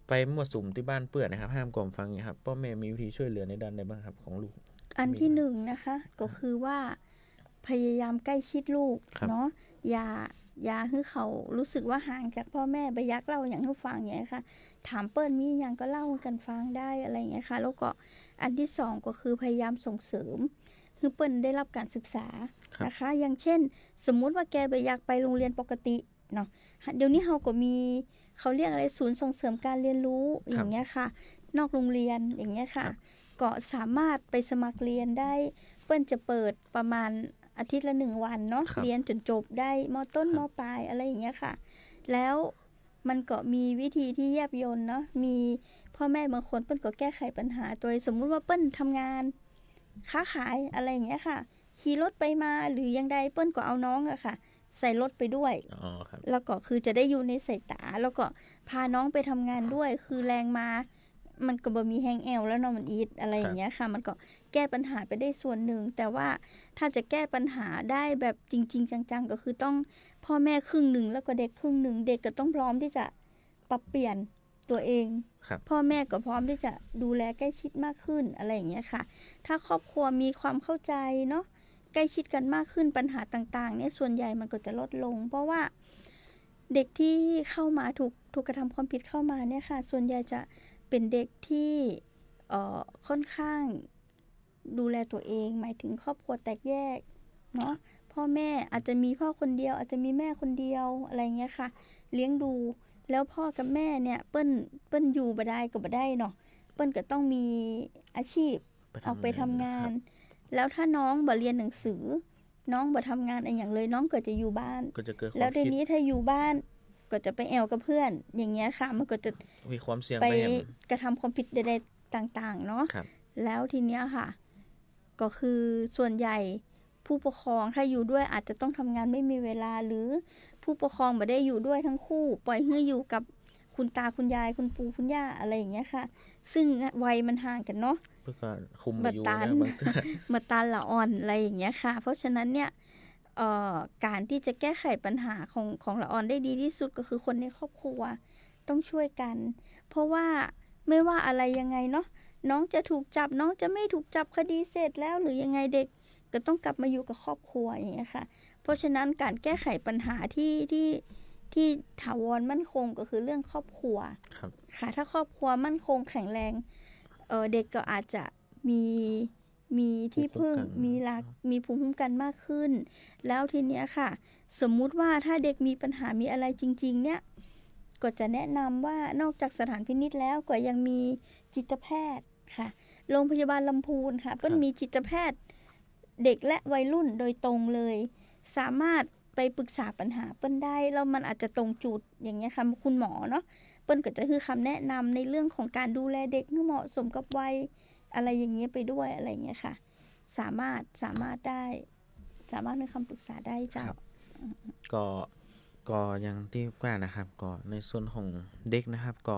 ไปมั่วสุมที่บ้านเปื้อนนะครับห้ามกล่อมฟังเนี่ยครับพ่อแม่มีวิธีช่วยเหลือในด้านใดบ้างครับของลูกอันที่หนึ่งนะคะก็คือว่าพยายามใกล้ชิดลูกเนาะอย่าให้เขารู้สึกว่าห่างจากพ่อแม่ไปยักเล่าอย่างให้ฟังอย่างนี้ค่ะถามเปิ้ลมีอย่างก็เล่ากันฟังได้อะไรอย่างเงี้ยค่ะแล้วก็อันที่สองก็คือพยายามส่งเสริมให้เปิ้ลได้รับการศึกษานะคะอย่างเช่นสมมุติว่าแกไปอยากไปโรงเรียนปกติเนาะเดี๋ยวนี้เราก็มีเขาเรียกอะไรศูนย์ส่งเสริมการเรียนรู้อย่างเงี้ยค่ะนอกโรงเรียนอย่างเงี้ยค่ะก็สามารถไปสมัครเรียนได้เปิ้ลจะเปิดประมาณอาทิตย์ละ1 วันเนาะเรียนจนจบได้ม.ต้นม.ปลายอะไรอย่างเงี้ยค่ะแล้วมันก็มีวิธีที่แยบยลเนาะมีพ่อแม่บางคนเปิ้ลก็แก้ไขปัญหาโดยสมมุติว่าเปิ้ลทำงานค้าขายอะไรอย่างเงี้ยค่ะขี่รถไปมาหรือยังใดเปิ้ลก็เอาน้องอะค่ะใส่รถไปด้วยแล้วก็คือจะได้อยู่ในสายตาแล้วก็พาน้องไปทำงานด้วยคือแรงมามันก็บ่มีแฮงแอลแล้วเนาะมันอีทอะไรอย่างเงี้ยค่ะมันก็แก้ปัญหาไปได้ส่วนหนึ่งแต่ว่าถ้าจะแก้ปัญหาได้แบบจริงๆจังๆก็คือต้องพ่อแม่ครึ่งหนึ่งแล้วก็เด็กครึ่งหนึ่งเด็กก็ต้องพร้อมที่จะปรับเปลี่ยนตัวเองพ่อแม่ก็พร้อมที่จะดูแลใกล้ชิดมากขึ้นอะไรอย่างเงี้ยค่ะถ้าครอบครัวมีความเข้าใจเนาะใกล้ชิดกันมากขึ้นปัญหาต่างๆเนี่ยส่วนใหญ่มันก็จะลดลงเพราะว่าเด็กที่เข้ามาถูกกระทำความผิดเข้ามาเนี่ยค่ะส่วนใหญ่จะเป็นเด็กที่ค่อนข้างดูแลตัวเองหมายถึงครอบครัวแตกแยกเนาะพ่อแม่อาจจะมีพ่อคนเดียวอาจจะมีแม่คนเดียวอะไรเงี้ยค่ะเลี้ยงดูแล้วพ่อกับแม่เนี่ยเปิ้ลอยู่บ่ได้ก็บ่ได้เนาะเปิ้ลก็ต้องมีอาชีพออกไปทำงานแล้วถ้าน้องบ่เรียนหนังสือน้องบ่ทำงานอะไรอย่างเลยน้องก็จะอยู่บ้านแล้วทีนี้ถ้าอยู่บ้านก็จะไปแอวกับเพื่อนอย่างเงี้ยค่ะมันก็จะมีความเสี่ยงไปกระทำความผิดใดๆต่างๆเนาะแล้วทีเนี้ยค่ะก็คือส่วนใหญ่ผู้ปกครองถ้าอยู่ด้วยอาจจะต้องทำงานไม่มีเวลาหรือผู้ปกครองไม่ได้อยู่ด้วยทั้งคู่ปล่อยให้อยู่กับคุณตาคุณยายคุณปู่คุณย่าอะไรอย่างเงี้ยค่ะซึ่งวัยมันห่างกันเนาะเพื่อการคุมอยู่มาตาละอ่อนอะไรอย่างเงี้ยค่ะเพราะฉะนั้นเนี่ยการที่จะแก้ไขปัญหาของละอ่อนได้ดีที่สุดก็คือคนในครอบครัวต้องช่วยกันเพราะว่าไม่ว่าอะไรยังไงเนาะน้องจะถูกจับน้องจะไม่ถูกจับคดีเสร็จแล้วหรือยังไงเด็กก็ต้องกลับมาอยู่กับครอบครัวอย่างเงี้ยค่ะเพราะฉะนั้นการแก้ไขปัญหาที่ถาวรมั่นคงก็คือเรื่องครอบครัวค่ะถ้าครอบครัวมั่นคงแข็งแรงเด็กก็อาจจะมีที่พึ่งมีภูมิคุ้มกันมากขึ้นแล้วทีเนี้ยค่ะสมมุติว่าถ้าเด็กมีปัญหามีอะไรจริงๆเนี่ยก็จะแนะนำว่านอกจากสถานพินิจแล้วก็ยังมีจิตแพทย์ค่ะโรงพยาบาลลำพูนค่ะเปิ้ลมีจิตแพทย์เด็กและวัยรุ่นโดยตรงเลยสามารถไปปรึกษาปัญหาเปิ้ลได้แล้วมันอาจจะตรงจุดอย่างเงี้ยค่ะคุณหมอเนาะเปิ้ลก็จะคือคำแนะนำในเรื่องของการดูแลเด็กให้เหมาะสมกับวัยอะไรอย่างเงี้ยไปด้วยอะไรอย่างเงี้ยค่ะสามารถได้สามารถให้คำปรึกษาได้เจ้าก็อย่างที่ว่านะครับก็ในส่วนของเด็กนะครับก็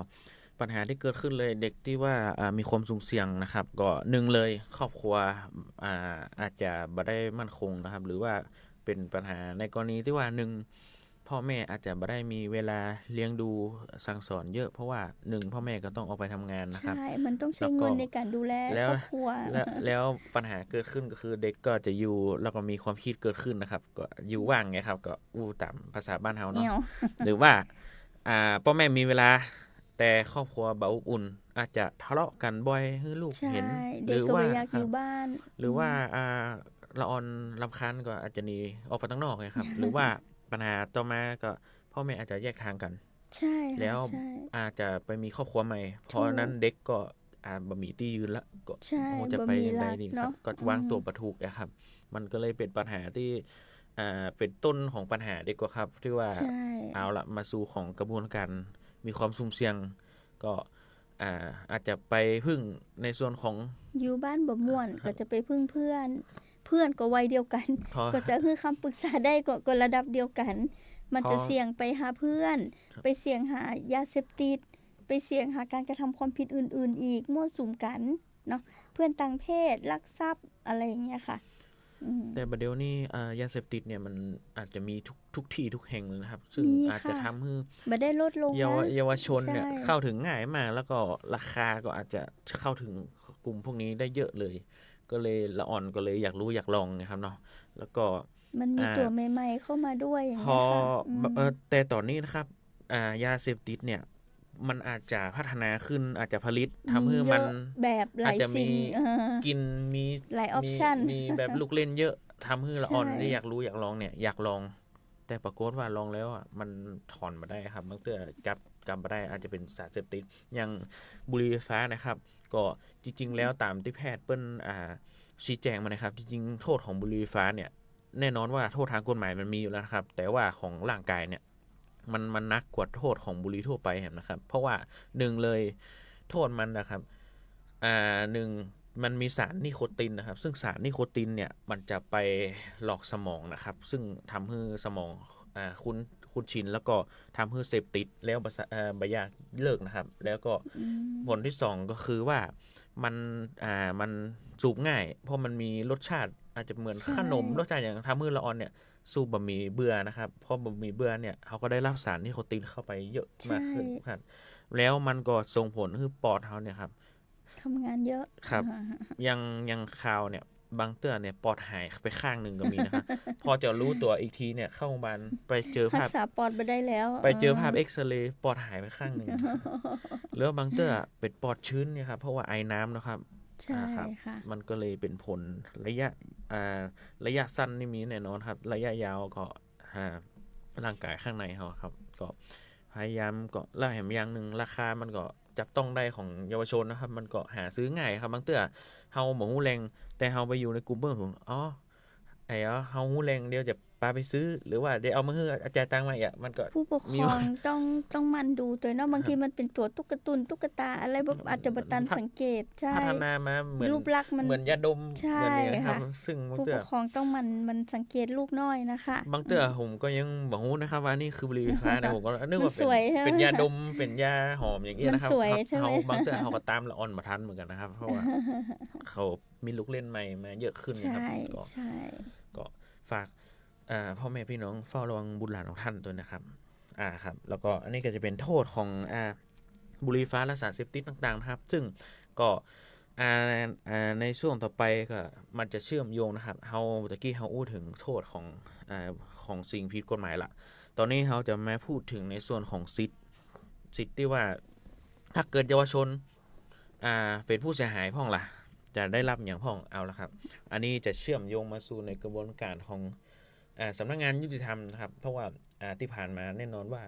ปัญหาที่เกิดขึ้นเลยเด็กที่ว่ามีความสุ่มเสี่ยงนะครับก็1เลยครอบครัวอาจจะบ่ได้มั่นคงนะครับหรือว่าเป็นปัญหาในกรณีที่ว่า1พ่อแม่อาจจะบ่ได้มีเวลาเลี้ยงดูสั่งสอนเยอะเพราะว่า1พ่อแม่ก็ต้องออกไปทำงานนะครับใช่มันต้องใช้เงินในการดูแลครอบครัวแล้วปัญหาเกิดขึ้นก็คือเด็กก็จะอยู่แล้วก็มีความคิดเกิดขึ้นนะครับก็อยู่ว่างไงครับก็ตามภาษาบ้านเฮาเนาะหรือว่าพ่อแม่มีเวลาแต่ครอบครัวบ่อบอุ่นอาจจะทะเลาะกันบ่อยให้ลูกเห็นหรือว่าอยากอยู่บ้านหรือว่าละอ่อนรำคาญก็อาจจะหนีออกไปข้างนอกไงครับ หรือว่าปัญหาต่อมาก็พ่อแม่อาจจะแยกทางกันใช่แล้วอาจจะไปมีครอบครัวใหม่เพราะนั้นเด็กก็บ่มีที่ยืนละก็จะไปยังไงดีครับก็วางตัวบ่ถูกครับมันก็เลยเป็นปัญหาที่เป็นต้นของปัญหาเด็กกว่าครับที่ว่าเอาละมาสู่ของกระบวนการมีความสุ่มเสี่ยงก็อาจจะไปพึ่งในส่วนของอยู่บ้านบ่ม่วนก็จะไปพึ่งเพื่อน เพื่อนก็วัยเดียวกัน พอ ก็จะคือคำปรึกษาได้ก็ระดับเดียวกัน มันจะ พอ เสี่ยงไปหาเพื่อน ครับ ไปเสี่ยงหายาเสพติดไปเสี่ยงหาการกระทำความผิดอื่นๆอีกมั่วสุมกันเนาะเพื่อนต่างเพศลักทรัพย์อะไรอย่างเงี้ยค่ะแต่ประเดี๋ยวนี้ยาเสพติดเนี่ยมันอาจจะมีทุกที่ทุกแห่งเลยนะครับ ซึ่ง มี อาจจะ ค่ะ ทำให้ บ่ได้ลดลงนะ เยาวชนเนี่ย ใช่ เข้าถึงง่ายมาก แล้วก็ราคาก็อาจจะเข้าถึงกลุ่มพวกนี้ได้เยอะเลย ก็เลยละอ่อนก็เลยอยากรู้อยากลองนะครับเนาะแล้วก็ มันมีตัวใหม่ๆเข้ามาด้วยอย่าง พ เงี้ อย ค่ะ แต่ตอนนี้นะครับยาเสพติดเนี่ยมันอาจจะพัฒนาขึ้นอาจจะผลิตทำให้มัน เยอะแบบห อา ลา จ ย จะมี สิ่ง กินมี หลาย option มีแบบลูกเล่นเยอะทำให้ละอ่อน ใช่ ได้อยากรู้อยากลองเนี่ยอยากลอง แต่ปรากฏว่าลองแล้วอ่ะมันถอนมาได้ครับบางเทื่อกลับมาได้อาจจะเป็นสารเสพติดอย่างบุหรี่ไฟฟ้านะครับ ก็จริงๆแล้วตามที่แพทย์เปิ้นชี้แจงมานะครับจริงๆโทษของบุหรี่ไฟฟ้าเนี่ยแน่นอนว่าโทษทางกฎหมายมันมีอยู่แล้วนะครับ แต่ว่าของร่างกายเนี่ยมันนักกว่าโทษของบุหรี่ทั่วไปนะครับ เพราะว่าหนึ่งเลยโทษมันนะครับหนึ่งมันมีสารนิโคตินนะครับ ซึ่งสารนิโคตินเนี่ยมันจะไปหลอกสมองนะครับ ซึ่งทำให้สมองคุ้นชินแล้วก็ทำให้เสพติดแล้วบอยากเลิกนะครับ แล้วก็ผลที่สองก็คือว่ามันสูบง่าย เพราะมันมีรสชาติอาจจะเหมือน ใช่ ขนมรสชาติอย่างทำให้ละอ่อนเนี่ยสูบบะหมี่เบื่อนะครับเพราะบะหมี่เบื่อเนี่ยเขาก็ได้รับสารนิโคตินเข้าไปเยอะมากขึ้นครับแล้วมันก็ส่งผลให้ปอดเขาเนี่ยครับ ทำงานเยอะ ครับ ยังคาวเนี่ยบางเตื้อเนี่ยปอดหายไปข้างหนึ่งก็มีนะครับ พอจะรู้ตัวอีกทีเนี่ยเข้าโรงพยาบาลไปเจอ รั ภาพ กษาปอดไปได้แล้ว ไปเจอภาพเอ็กซเรย์ปอดหายไปข้างหนึ่งแล้วบางเตื้อเป็นปอดชื้นเนี่ยครับเพราะว่าไอน้ำนะครับ ใช่ ครับ ค่ะ มันก็เลยเป็นผลระยะสั้นนี่มีแน่นอนครับ ระยะยาวก็ร่างกายข้างในเขาครับ ก็พยายามก็แล้วแถมอย่างหนึ่งราคามันก็จับต้องได้ของเยาวชนนะครับ มันก็หาซื้อง่ายครับบางเตื้อเฮาบ่ฮู้แรงแต่เฮาไปอยู่ในกลุ่มเบิ่งผมเฮาฮู้แรงเดี๋ยวจะพาไปซื้อ หรือว่าเดี๋ยวเอามาให้อาจารย์ตังค์มาอีกมันก็ ผู้ปกครองต้องหมันดูตัวเนาะบางทีมันเป็นตัวตุ๊กตาอะไรแบบอาจจะบ่ทันสังเกตใช่ พัฒนามาเหมือน รูปลักษณ์มัน เหมือนยาดม ใช่ เหมือนเนี่ยครับ ค่ะ ซึ่งบาง ผู้ เตื้ ป อ กครองต้องมันสังเกตลูกน้อยนะคะ บางเตื้อผมก็ยังบอกฮู้นะครับว่านี่คือบุหรี่ไฟฟ้า แต่ผมก็นึกว่า มันสวยใช่ไหม เป็นยาดมเป็นยาหอมอย่างเงี้ยนะครับ มันสวยใช่ไหม เขาบางเตื้อเขาก็ตามละอ่อนมาทันเหมือนกันนะครับ เพราะว่าเขามีลูกเล่นใหม่มาเยอะขึ้นนะครับ ใช่ ก็ ใช่ ก็ฝากพ่อแม่พี่น้องเฝ้าระวังบุตรหลานของท่านด้วยนะครับครับแล้วก็อันนี้ก็จะเป็นโทษของบุหรี่ไฟฟ้าและสารเสพติดต่างๆนะครับ ซึ่งก็ในช่วงต่อไปก็มันจะเชื่อมโยงนะครับเฮาตะกี้เฮาอู้ถึงโทษของสิ่งผิดกฎหมายละตอนนี้เฮาจะมาพูดถึงในส่วนของสิทธิ์ที่ว่าถ้าเกิดเยาวชนเป็นผู้เสียหายพ่องล่ะจะได้รับอย่างพ่องเอาละครับ อันนี้จะเชื่อมโยงมาสู่ในกระบวนการของสำนักงานยุติธรรมนะครับ เพราะว่าที่ผ่านมาแน่นอนว่า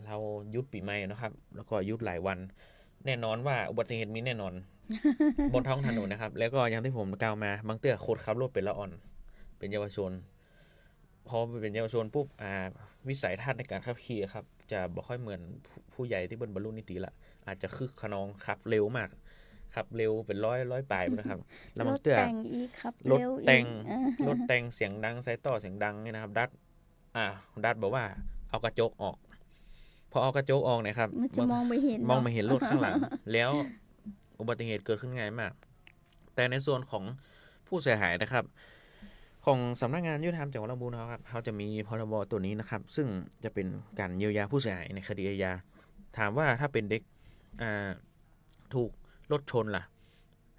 เรายุดปีใหม่นะครับ แล้วก็ยุดหลายวัน แน่นอนว่าอุบัติเหตุมีแน่นอน บนท้องถนนนะครับ แล้วก็อย่างที่ผมกล่าวมาบางเตื้อโคตรขับรถเป็นละอ่อน เป็นเยาวชน พอเป็นเยาวชนปุ๊บวิสัยทัศน์ในการขับขี่ครับ จะบ่ค่อยเหมือนผู้ใหญ่ที่บรรลุนิติละอาจจะคึกขนองขับเร็วมากขับเร็วเป็นร้อยปลายนะครับแล้ว ร บาง ถ เตื้อ แต่งอีกครับ รถ เร็ว แต่ง อีก รถแต่งเสียงดังใส่ต่อเสียงดังเนี่ยนะครับดัดบอกว่าเอากระจกออกพอเอากระจกออกเนี่ยครับ มันจะมองไม่เห็น มองไม่เห็นรถข้างหลัง แล้วอุบัติเหตุเกิดขึ้นง่ายมาก แต่ในส่วนของผู้เสียหายนะครับ ของสำนักงานยุติธรรมจังหวัดลำพูนครับเขาจะมีพรบตัวนี้นะครับ ซึ่งจะเป็นการเยียวยาผู้เสียหายในคดีอาญาถามว่าถ้าเป็นเด็กถูกรถชนล่ะ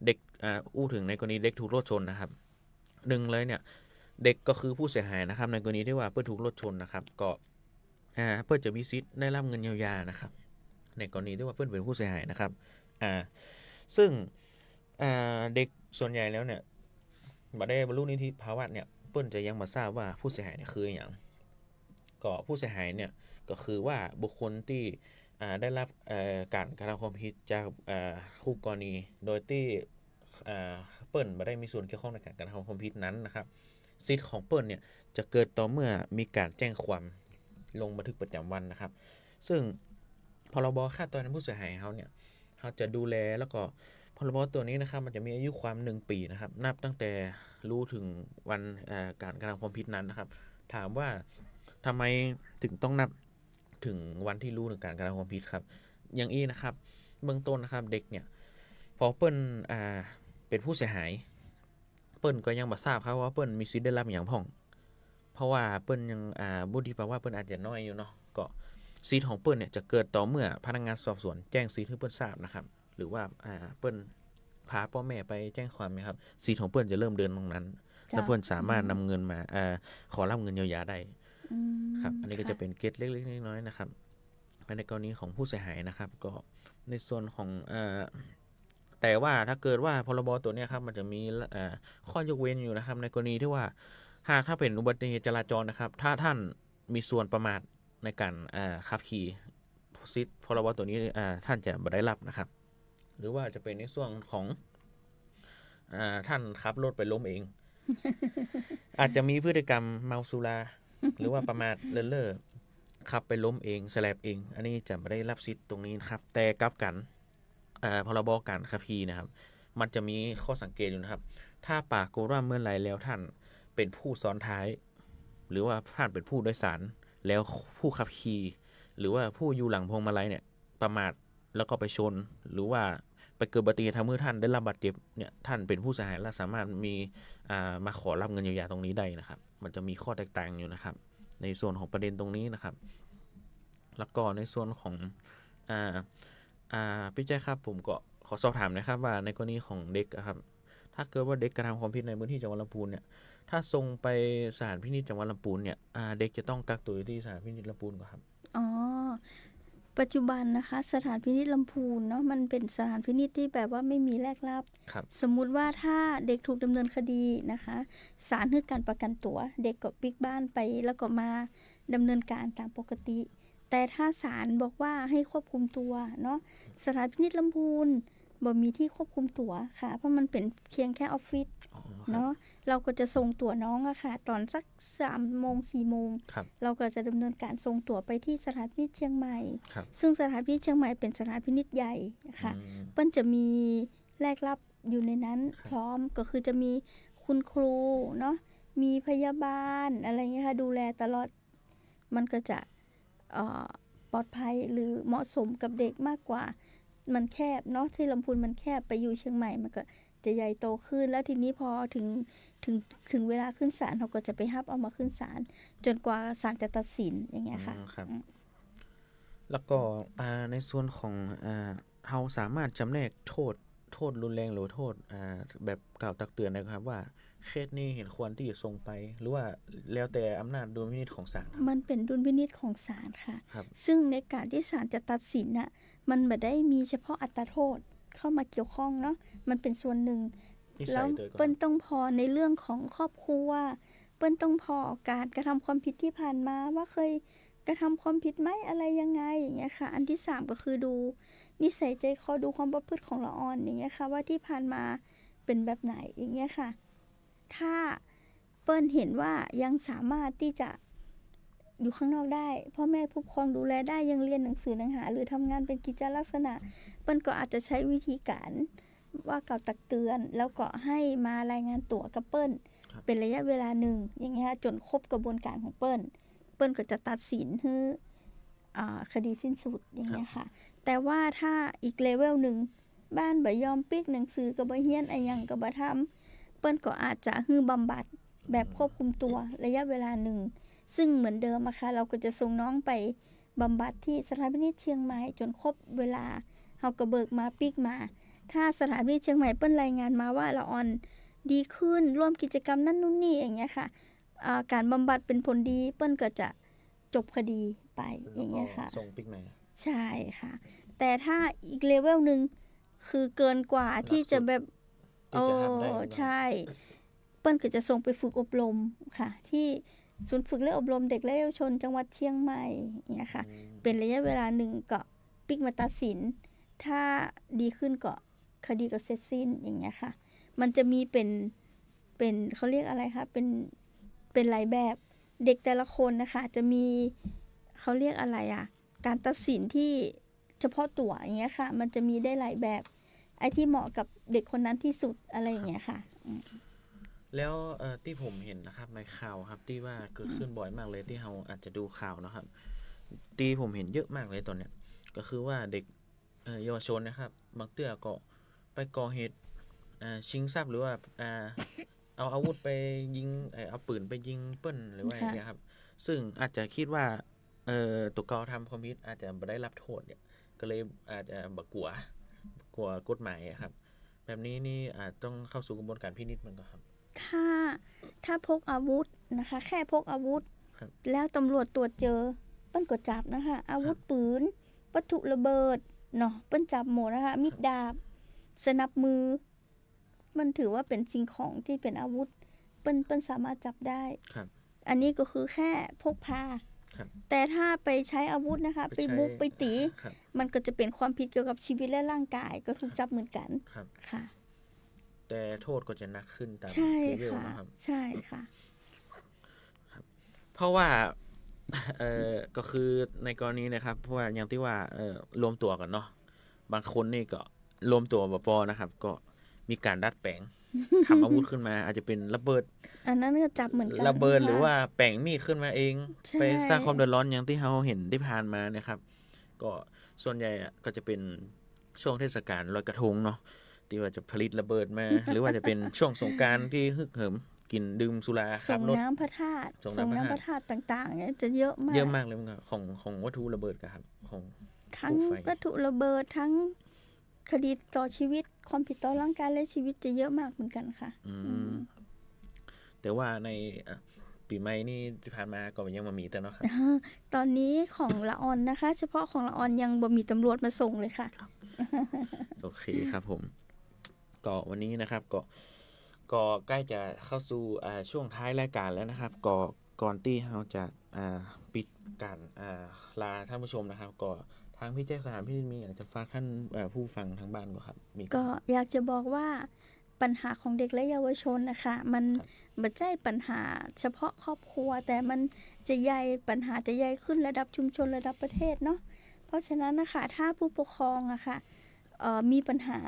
เด็กอู้ถึงในกรณีเด็กถูกรถชนนะครับหนึ่งเลยเนี่ยเด็กก็คือผู้เสียหายนะครับ ในกรณีที่ว่าเพื่อถูกรถชนนะครับ ก็เพื่อจะมีสิทธิ์ได้รับเงินเยียวยานะครับ ในกรณีที่ว่าเพื่อนเป็นผู้เสียหายนะครับซึ่งเด็กส่วนใหญ่แล้วเนี่ยบัดได้บรรลุนิติภาวะเนี่ยเพื่อนจะยังมาทราบว่าผู้เสียหายเนี่ยคืออย่างก็ผู้เสียหายเนี่ยก็คือว่าบุคคลที่ได้รับการกระทำความผิดจากคู่กรณีโดยที่เปิ้ลไม่ได้มีส่วนเกี่ยวข้องในการกระทำความผิดนั้นนะครับสิทธิ์ของเปิ้ลเนี่ยจะเกิดต่อเมื่อมีการแจ้งความลงบันทึกประจำวันนะครับซึ่งพรบค่าตอบแทนผู้เสียหายเขาเนี่ยเขาจะดูแลแล้วก็ พรบตัวนี้นะครับมันจะมีอายุความ1 ปีนะครับนับตั้งแต่รู้ถึงวันการกระทำความผิดนั้นนะครับถามว่าทำไมถึงต้องนับถึงวันที่รู้ถึงการกระทำความผิดครับอย่างนี้นะครับเบื้องต้นนะครับเด็กเนี่ยพอเปิ้ลเป็นผู้เสียหายเปิ้ลก็ยังบ่ทราบครับว่าเปิ้ลมีสิทธิ์ได้รับอย่างพ่องเพราะว่าเปิ้ลยังบุธิภาวะเปิ้ลอาจจะน้อยอยู่เนาะก็สิทธิ์ของเปิ้ลเนี่ยจะเกิดต่อเมื่อพนักงานสอบสวนแจ้งสิทธิ์ให้เปิ้ลทราบนะครับหรือว่าเปิ้ลพาพ่อแม่ไปแจ้งความนะครับสิทธิ์ของเปิ้ลจะเริ่มเดินตรงนั้นแล้วเปิ้ลสามารถนำเงินมาขอรับเงินเยียวยาได้ครับอันนี้ก็จะเป็นเกตเล็กๆน้อยๆนะครับในกรณีของผู้เสียหายนะครับก็ในส่วนของแต่ว่าถ้าเกิดว่าพรบตัวนี้ครับมันจะมีข้อยกเว้นอยู่นะครับในกรณีที่ว่าหากถ้าเป็นอุบัติเหตุจราจรนะครับถ้าท่านมีส่วนประมาทในการขับขี่สิทธิ์พรบตัวนี้ท่านจะไม่ได้รับนะครับหรือว่าจะเป็นในส่วนของท่านขับรถไปล้มเอง อาจจะมีพฤติกรรมเมาสุรา หรือว่าประมาทเลินเล่อขับไปล้มเองแสลบเองอันนี้จะไม่ได้รับสิทธิ์ตรงนี้นะครับแต่กลับกันพรบการขับขี่นะครับมันจะมีข้อสังเกตอยู่นะครับถ้าปรากฏว่าเมื่อไหร่แล้วท่านเป็นผู้ซ้อนท้ายหรือว่าท่านเป็นผู้โดยสารแล้วผู้ขับขี่หรือว่าผู้อยู่หลังพวงมาลัยเนี่ยประมาทแล้วก็ไปชนหรือว่าไปเกิดอุบัติเหตุทำให้ท่านได้รับบาดเจ็บเนี่ยท่านเป็นผู้เสียหายและสามารถมีมาขอรับเงินเยียวยาตรงนี้ได้นะครับมันจะมีข้อแตกต่างอยู่นะครับในส่วนของประเด็นตรงนี้นะครับแล้วก็ในส่วนของพี่แจ้ครับผมก็ขอสอบถามนะครับว่าในกรณีของเด็กครับถ้าเกิดว่าเด็กกระทำความผิดในพื้นที่จังหวัดลำพูนเนี่ยถ้าส่งไปสถานพินิจจังหวัดลำพูนเนี่ยเด็กจะต้องกักตัวอยู่ที่สถานพินิจลำพูนก่อนครับอ๋อปัจจุบันนะคะสถานพินิจลำพูนเนาะมันเป็นสถานพินิจที่แบบว่าไม่มีแลกรับสมมุติว่าถ้าเด็กถูกดำเนินคดีนะคะศาลให้การประกันตัวเด็กก็ปิกบ้านไปแล้วก็มาดำเนินการตามปกติแต่ถ้าศาลบอกว่าให้ควบคุมตัวเนาะสถานพินิจลำพูนบ่มีที่ควบคุมตัวค่ะเพราะมันเป็นเพียงแค่ออฟฟิศเนาะเราก็จะส่งตัวน้องอะค่ะตอนสัก 3-4 โมงเราก็จะดำเนินการส่งตัวไปที่สถานพินิจเชียงใหม่ซึ่งสถานพินิจเชียงใหม่เป็นสถานพินิจใหญ่ค่ะเปิ้นจะมีแลกรับอยู่ในนั้นพร้อมก็คือจะมีคุณครูเนาะมีพยาบาลอะไรเงี้ยค่ะดูแลตลอดมันก็จะปลอดภัยหรือเหมาะสมกับเด็กมากกว่ามันแคบเนาะที่ลำพูนมันแคบไปอยู่เชียงใหม่มันก็จะใหญ่โตขึ้นแล้วทีนี้พอถึงเวลาขึ้นศาลเขาก็จะไปรับเอามาขึ้นศาลจนกว่าศาลจะตัดสินอย่างเงี้ยค่ะแล้วก็ในส่วนของเราสามารถจำแนกโทษรุนแรงหรือโทษแบบกล่าวตักเตือนได้ครับว่าเคสนี้เห็นควรที่จะส่งไปหรือว่าแล้วแต่อำนาจดุลพินิจของศาลมันเป็นดุลพินิจของศาลค่ะซึ่งในการที่ศาลจะตัดสินน่ะมันไม่ได้มีเฉพาะอัตราโทษเข้ามาเกี่ยวข้องเนาะมันเป็นส่วนหนึ่งแล้วเปิ้ลต้องพอในเรื่องของครอบครัวเปิ้ลต้องพอการกระทำความผิดที่ผ่านมาว่าเคยกระทำความผิดไหมอะไรยังไงอย่างเงี้ยค่ะอันที่3ก็คือดูนิสัยใจคอดูความประพฤติของละออนอย่างเงี้ยค่ะว่าที่ผ่านมาเป็นแบบไหนอย่างเงี้ยค่ะถ้าเปิ้ลเห็นว่ายังสามารถที่จะอยู่ข้างนอกได้พ่อแม่ผู้ปกครองดูแลได้ยังเรียนหนังสือหนังหาหรือทำงานเป็นกิจลักษณะเปิ้ลก็อาจจะใช้วิธีการว่ากล่าวตักเตือนแล้วก็ให้มารายงานตัวกับเปิ้ลเป็นระยะเวลาหนึ่งอย่างเงี้ยจนครบกระบวนการของเปิ้ลก็จะตัดสินให้คดีสิ้นสุดอย่างเงี้ยค่ะแต่ว่าถ้าอีกเลเวลหนึ่งบ้านบ่ยอมปิกหนังสือก็บ่เฮียนอะไรอย่างก็บ่ทำเปิ้ลก็อาจจะให้บำบัดแบบควบคุมตัวระยะเวลาหนึ่งซึ่งเหมือนเดิมอะค่ะเราก็จะส่งน้องไปบำบัดที่สถานพินิจเชียงใหม่จนครบเวลาเฮาก็เบิกมาปิกมาถ้าสถานพินิจเชียงใหม่เปิ้ลรายงานมาว่าละออนดีขึ้นร่วมกิจกรรมนั่นนู่นนี่อย่างเงี้ยค่ะการบำบัดเป็นผลดีเปิ้ลก็จะจบคดีไปอย่างเงี้ยค่ะส่งปิกมาใช่ค่ะแต่ถ้าอีกเลเวลนึงคือเกินกว่าที่จะแบบใช่เปิ้ลก็จะส่งไปฝึกอบรมค่ะที่ศูนย์ฝึกและอบรมเด็กและเยาวชนจังหวัดเชียงใหม่เนี่ยค่ะเป็นระยะเวลาหนึ่งก็ปิกมาตัดสินถ้าดีขึ้นก็คดีก็เสร็จสิ้นอย่างเงี้ยค่ะมันจะมีเป็นเขาเรียกอะไรคะเป็นหลายแบบเด็กแต่ละคนนะคะจะมีเขาเรียกอะไรการตัดสินที่เฉพาะตัวอย่างเงี้ยค่ะมันจะมีได้หลายแบบ ไอ้ที่เหมาะกับเด็กคนนั้นที่สุดอะไรอย่างเงี้ยค่ะ แล้วที่ผมเห็นนะครับในข่าวครับที่ว่าเกิดขึ้นบ่อยมากเลยที่เราอาจจะดูข่าวนะครับที่ผมเห็นเยอะมากเลยตอนเนี้ยก็คือว่าเด็กเยาวชนนะครับบางเตื้อก็ไปก่อเหตุชิงทรัพย์หรือว่าเอาอาวุธไปยิงเอาปืนไปยิงเปิ้นหรือว่าอย่างเงี้ยครับซึ่งอาจจะคิดว่าตัวเกาทำความผิดอาจจะไม่ได้รับโทษเนี่ยก็เลยอาจจะบ่กลัวกฎหมายอะครับแบบนี้นี่อาจต้องเข้าสู่กระบวนการพินิจมันก็ครับ ถ้าพกอาวุธนะคะ แค่พกอาวุธ ครับ แล้วตำรวจตรวจเจอเปิ้นก็จับนะคะ อาวุธปืนวัตถุระเบิดเนาะเปิ้นจับหมดนะคะมีดดาบสนับมือ มันถือว่าเป็นสิ่งของที่เป็นอาวุธเปิ้นสามารถจับได้ ครับ อันนี้ก็คือแค่พกพา ครับ แต่ถ้าไปใช้อาวุธนะคะ ไปบุกไปตี ครับ มันก็จะเป็นความผิดเกี่ยวกับชีวิตและร่างกายก็ถูกจับเหมือนกัน ครับ ค่ะ แต่โทษก็จะหนักขึ้นตาม ใช่ เลเวล ค่ะ นะครับ ใช่ค่ะ เพราะว่า ก็คือในกรณีนะครับเพราะว่าอย่างที่ว่ารวมตัวกันเนาะบางคนนี่ก็รวมตัวบ่พอนะครับ ก็มีการดัดแปลง ทำอาวุธขึ้นมา อาจจะเป็นระเบิด อันนั้นก็จับเหมือนกัน ระเบิด ค่ะ หรือว่าแปลงมีดขึ้นมาเอง ใช่ ไปสร้างความเดือดร้อนอย่างที่เราเห็นได้ผ่านมานะครับ ก็ส่วนใหญ่อะก็จะเป็นช่วงเทศกาลลอยกระทงเนาะที่ว่าจะผลิตระเบิดมา หรือว่าจะเป็นช่วงสงกรานต์ที่ฮึกเหิมกินดื่มสุราขั ส่ บ ง รถ น้ำพระธาตุ ส่ง ส่ง น้ำพระ น้ำพ ธาตุ ระธาตุต่างๆเนี่ยจะเยอะมาก เยอะมากเลยมั้งครับของวัตถุระเบิดครับของ ทั้ง ผู้ไฟ วัตถุระเบิดทั้งคดีต่อชีวิตความผิดต่อร่างกายและชีวิตจะเยอะมากเหมือนกันค่ะ แต่ว่าในปีใหม่นี่ที่ผ่านมาก็ยังมามีแต่เนาะครับ ตอนนี้ของละออนนะคะ เฉพาะของละออนยังบ่มีตำรวจมาส่งเลยค่ะ โอเคครับผมก็วันนี้นะครับก็ใกล้จะเข้าสู่ช่วงท้ายรายการแล้วนะครับก็ก่อนที่เราจะปิดการลาท่านผู้ชมนะครับก็ทางพี่แจ้งสถานพี่มีอยากจะฝากท่านผู้ฟังทางบ้านก็ครับมี ก็อยากจะบอกว่าปัญหาของเด็กและเยาวชนนะคะมันไม่ใช่ปัญหาเฉพาะครอบครัว แต่มันจะใหญ่ปัญหาจะใหญ่ขึ้นระดับชุมชนระดับประเทศเนาะเพราะฉะนั้นนะคะถ้าผู้ปกครองอะค่ะมีปัญหา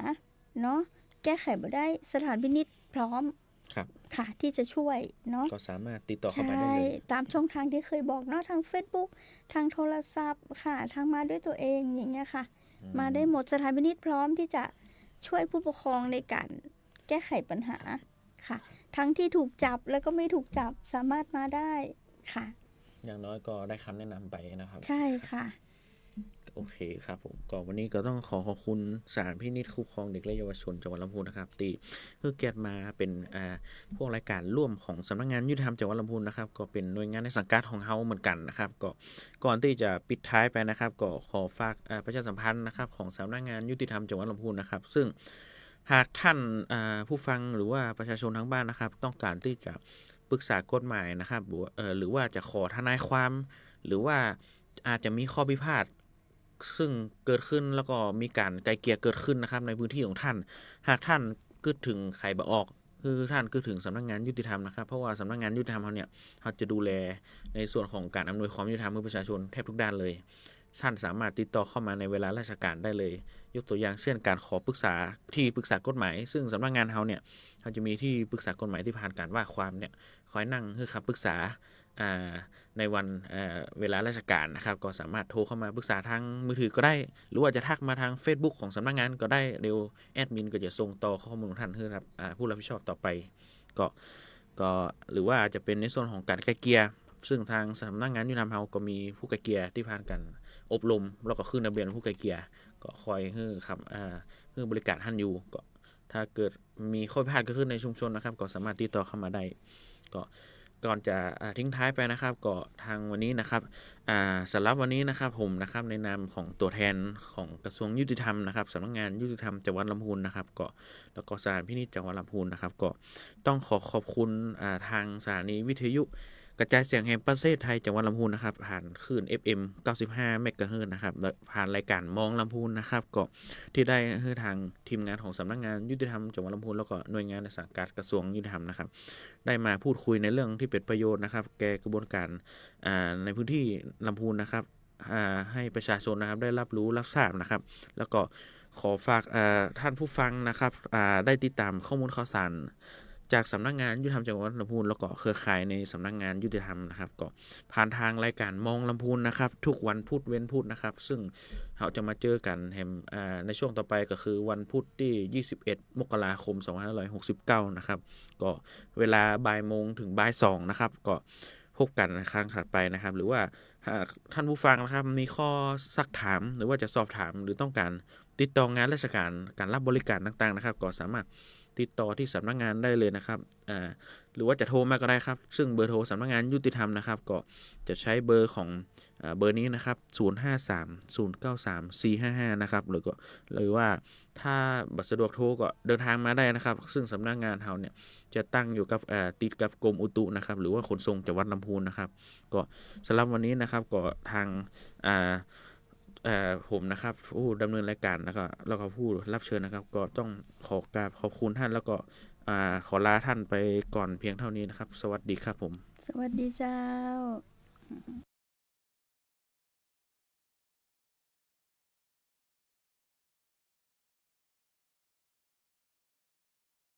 เนาะแก้ไขบ่ได้สถานพินิจพร้อม ครับ ค่ะที่จะช่วยเนาะ ก็สามารถติดต่อเข้า ใช่ ไปได้เลย ตามช่องทางที่เคยบอกเนาะทาง Facebook ทางโทรศัพท์ค่ะทางมาด้วยตัวเองอย่างเงี้ยค่ะ มาได้หมดสถานพินิจพร้อมที่จะช่วยผู้ปกครองในการแก้ไขปัญหาค่ะ ทั้งที่ถูกจับแล้วก็ไม่ถูกจับสามารถมาได้ค่ะ อย่างน้อยก็ได้คำแนะนำไปนะครับ ใช่ค่ะ โอเคครับผมก็วันนี้ก็ต้องขอบคุณศาลพินิจคุ้มครองเด็กและเยาวชนจังหวัดลำพูนนะครับที่คือเกียรติมาเป็นพวกรายการร่วมของสำนักงานยุติธรรมจังหวัดลำพูนนะครับก็เป็นหน่วยงานในสังกัดของเฮาเหมือนกันนะครับก็ก่อนที่จะปิดท้ายไปนะครับก็ขอฝากประชาสัมพันธ์นะครับของสำนักงานยุติธรรมจังหวัดลำพูนนะครับซึ่งหากท่านผู้ฟังหรือว่าประชาชนทั้งบ้านนะครับต้องการที่จะปรึกษากฎหมายนะครับหรือว่าจะขอทนายความหรือว่าอาจจะมีข้อพิพาทซึ่งเกิดขึ้นแล้วก็มีการไกลเกลี่ยเกิดขึ้นนะครับในพื้นที่ของท่านหากท่านกึดถึงไขบ่ออกคือท่านกึดถึงสำนักงานยุติธรรมนะครับเพราะว่าสำนักงานยุติธรรมเขาเนี่ยเขาจะดูแลในส่วนของการอำนวยความยุติธรรมให้ประชาชนแทบทุกด้านเลยท่านสามารถติดต่อเข้ามาในเวลาราชการได้เลยยกตัวอย่างเช่นการขอปรึกษาที่ปรึกษากฎหมายซึ่งสำนักงานเขาเนี่ยเขาจะมีที่ปรึกษากฎหมายที่ผ่านการว่าความเนี่ยคอยนั่งคือคำปรึกษาในวันเวลาราชการนะครับก็สามารถโทรเข้ามาปรึกษาทางมือถือก็ได้หรือว่าจะทักมาทาง Facebook ของสำนักงานก็ได้เร็วแอดมินก็จะส่งต่อข้อมูลของท่านให้รับผู้รับผิดชอบต่อไปก็หรือว่าจะเป็นในส่วนของการไกลเกลี่ยซึ่งทางสำนักงานยุติธรรมเราก็มีผู้ไกลเกลี่ยที่ผ่านการอบรมแล้วก็ขึ้นทะเบียนผู้ไกลเกลี่ยก็คอยให้บริการท่านอยู่ก็ถ้าเกิดมีข้อพิพาทเกิดขึ้นในชุมชนนะครับก็สามารถติดต่อเข้ามาได้ก็ก่อนจะทิ้งท้ายไปนะครับก็ทางวันนี้นะครับสำหรับวันนี้นะครับผมนะครับในนามของตัวแทนของกระทรวงยุติธรรมนะครับสำนักงานยุติธรรมจังหวัดลำพูนนะครับก็แล้วก็สถานพินิจจังหวัดลำพูนนะครับก็ต้องขอบคุณทางสถานีวิทยุกระจายเสียงแห่งประเทศไทยจังหวัดลำพูนนะครับผ่านคลื่น FM 95 เมกะเฮิรตซ์นะครับผ่านรายการมองลำพูนนะครับก็ที่ได้ให้ทางทีมงานของสำนักงานยุติธรรมจังหวัดลำพูนแล้วก็หน่วยงานในสังกัดกระทรวงยุติธรรมนะครับได้มาพูดคุยในเรื่องที่เป็นประโยชน์นะครับแก่กระบวนการในพื้นที่ลำพูนนะครับให้ประชาชนนะครับได้รับรู้รับทราบนะครับแล้วก็ ขอฝากท่านผู้ฟังนะครับได้ติดตามข้อมูลข่าวสารจากสำนักงานยุติธรรมจังหวัดลำพูนแล้วก็เครือข่ายในสำนักงานยุติธรรมนะครับก็ผ่านทางรายการมองลำพูนนะครับทุกวันพุธเว้นพุธนะครับซึ่งเราจะมาเจอกันในช่วงต่อไปก็คือวันพุธที่21มกราคม2569นะครับก็เวลาบ่ายโมงถึงบ่ายสองนะครับก็พบกันครั้งถัดไปนะครับหรือว่าท่านผู้ฟังนะครับมีข้อซักถามหรือว่าจะสอบถามหรือต้องการติดต่องานราชการการรับบริการต่างๆนะครับก็สามารถติดต่อที่สำนักงานได้เลยนะครับหรือว่าจะโทรมาก็ได้ครับซึ่งเบอร์โทรสำนักงานยุติธรรมนะครับก็จะใช้เบอร์ของเบอร์นี้นะครับ0530934455นะครับหรือว่าถ้าบัตรสะดวกโทรก็เดินทางมาได้นะครับซึ่งสำนักงานเราเนี่ยจะตั้งอยู่กับติดกับกรมอุตุนะครับหรือว่าขนส่งจังหวัดลำพูนนะครับก็สำหรับวันนี้นะครับก็ทางผมนะครับผู้ดำเนินรายการแล้วก็ผู้รับเชิญนะครับก็ต้องขอบคุณท่านแล้วก็ขอลาท่านไปก่อนเพียงเท่านี้นะครับสวัสดีครับผมสวัสดีเจ้า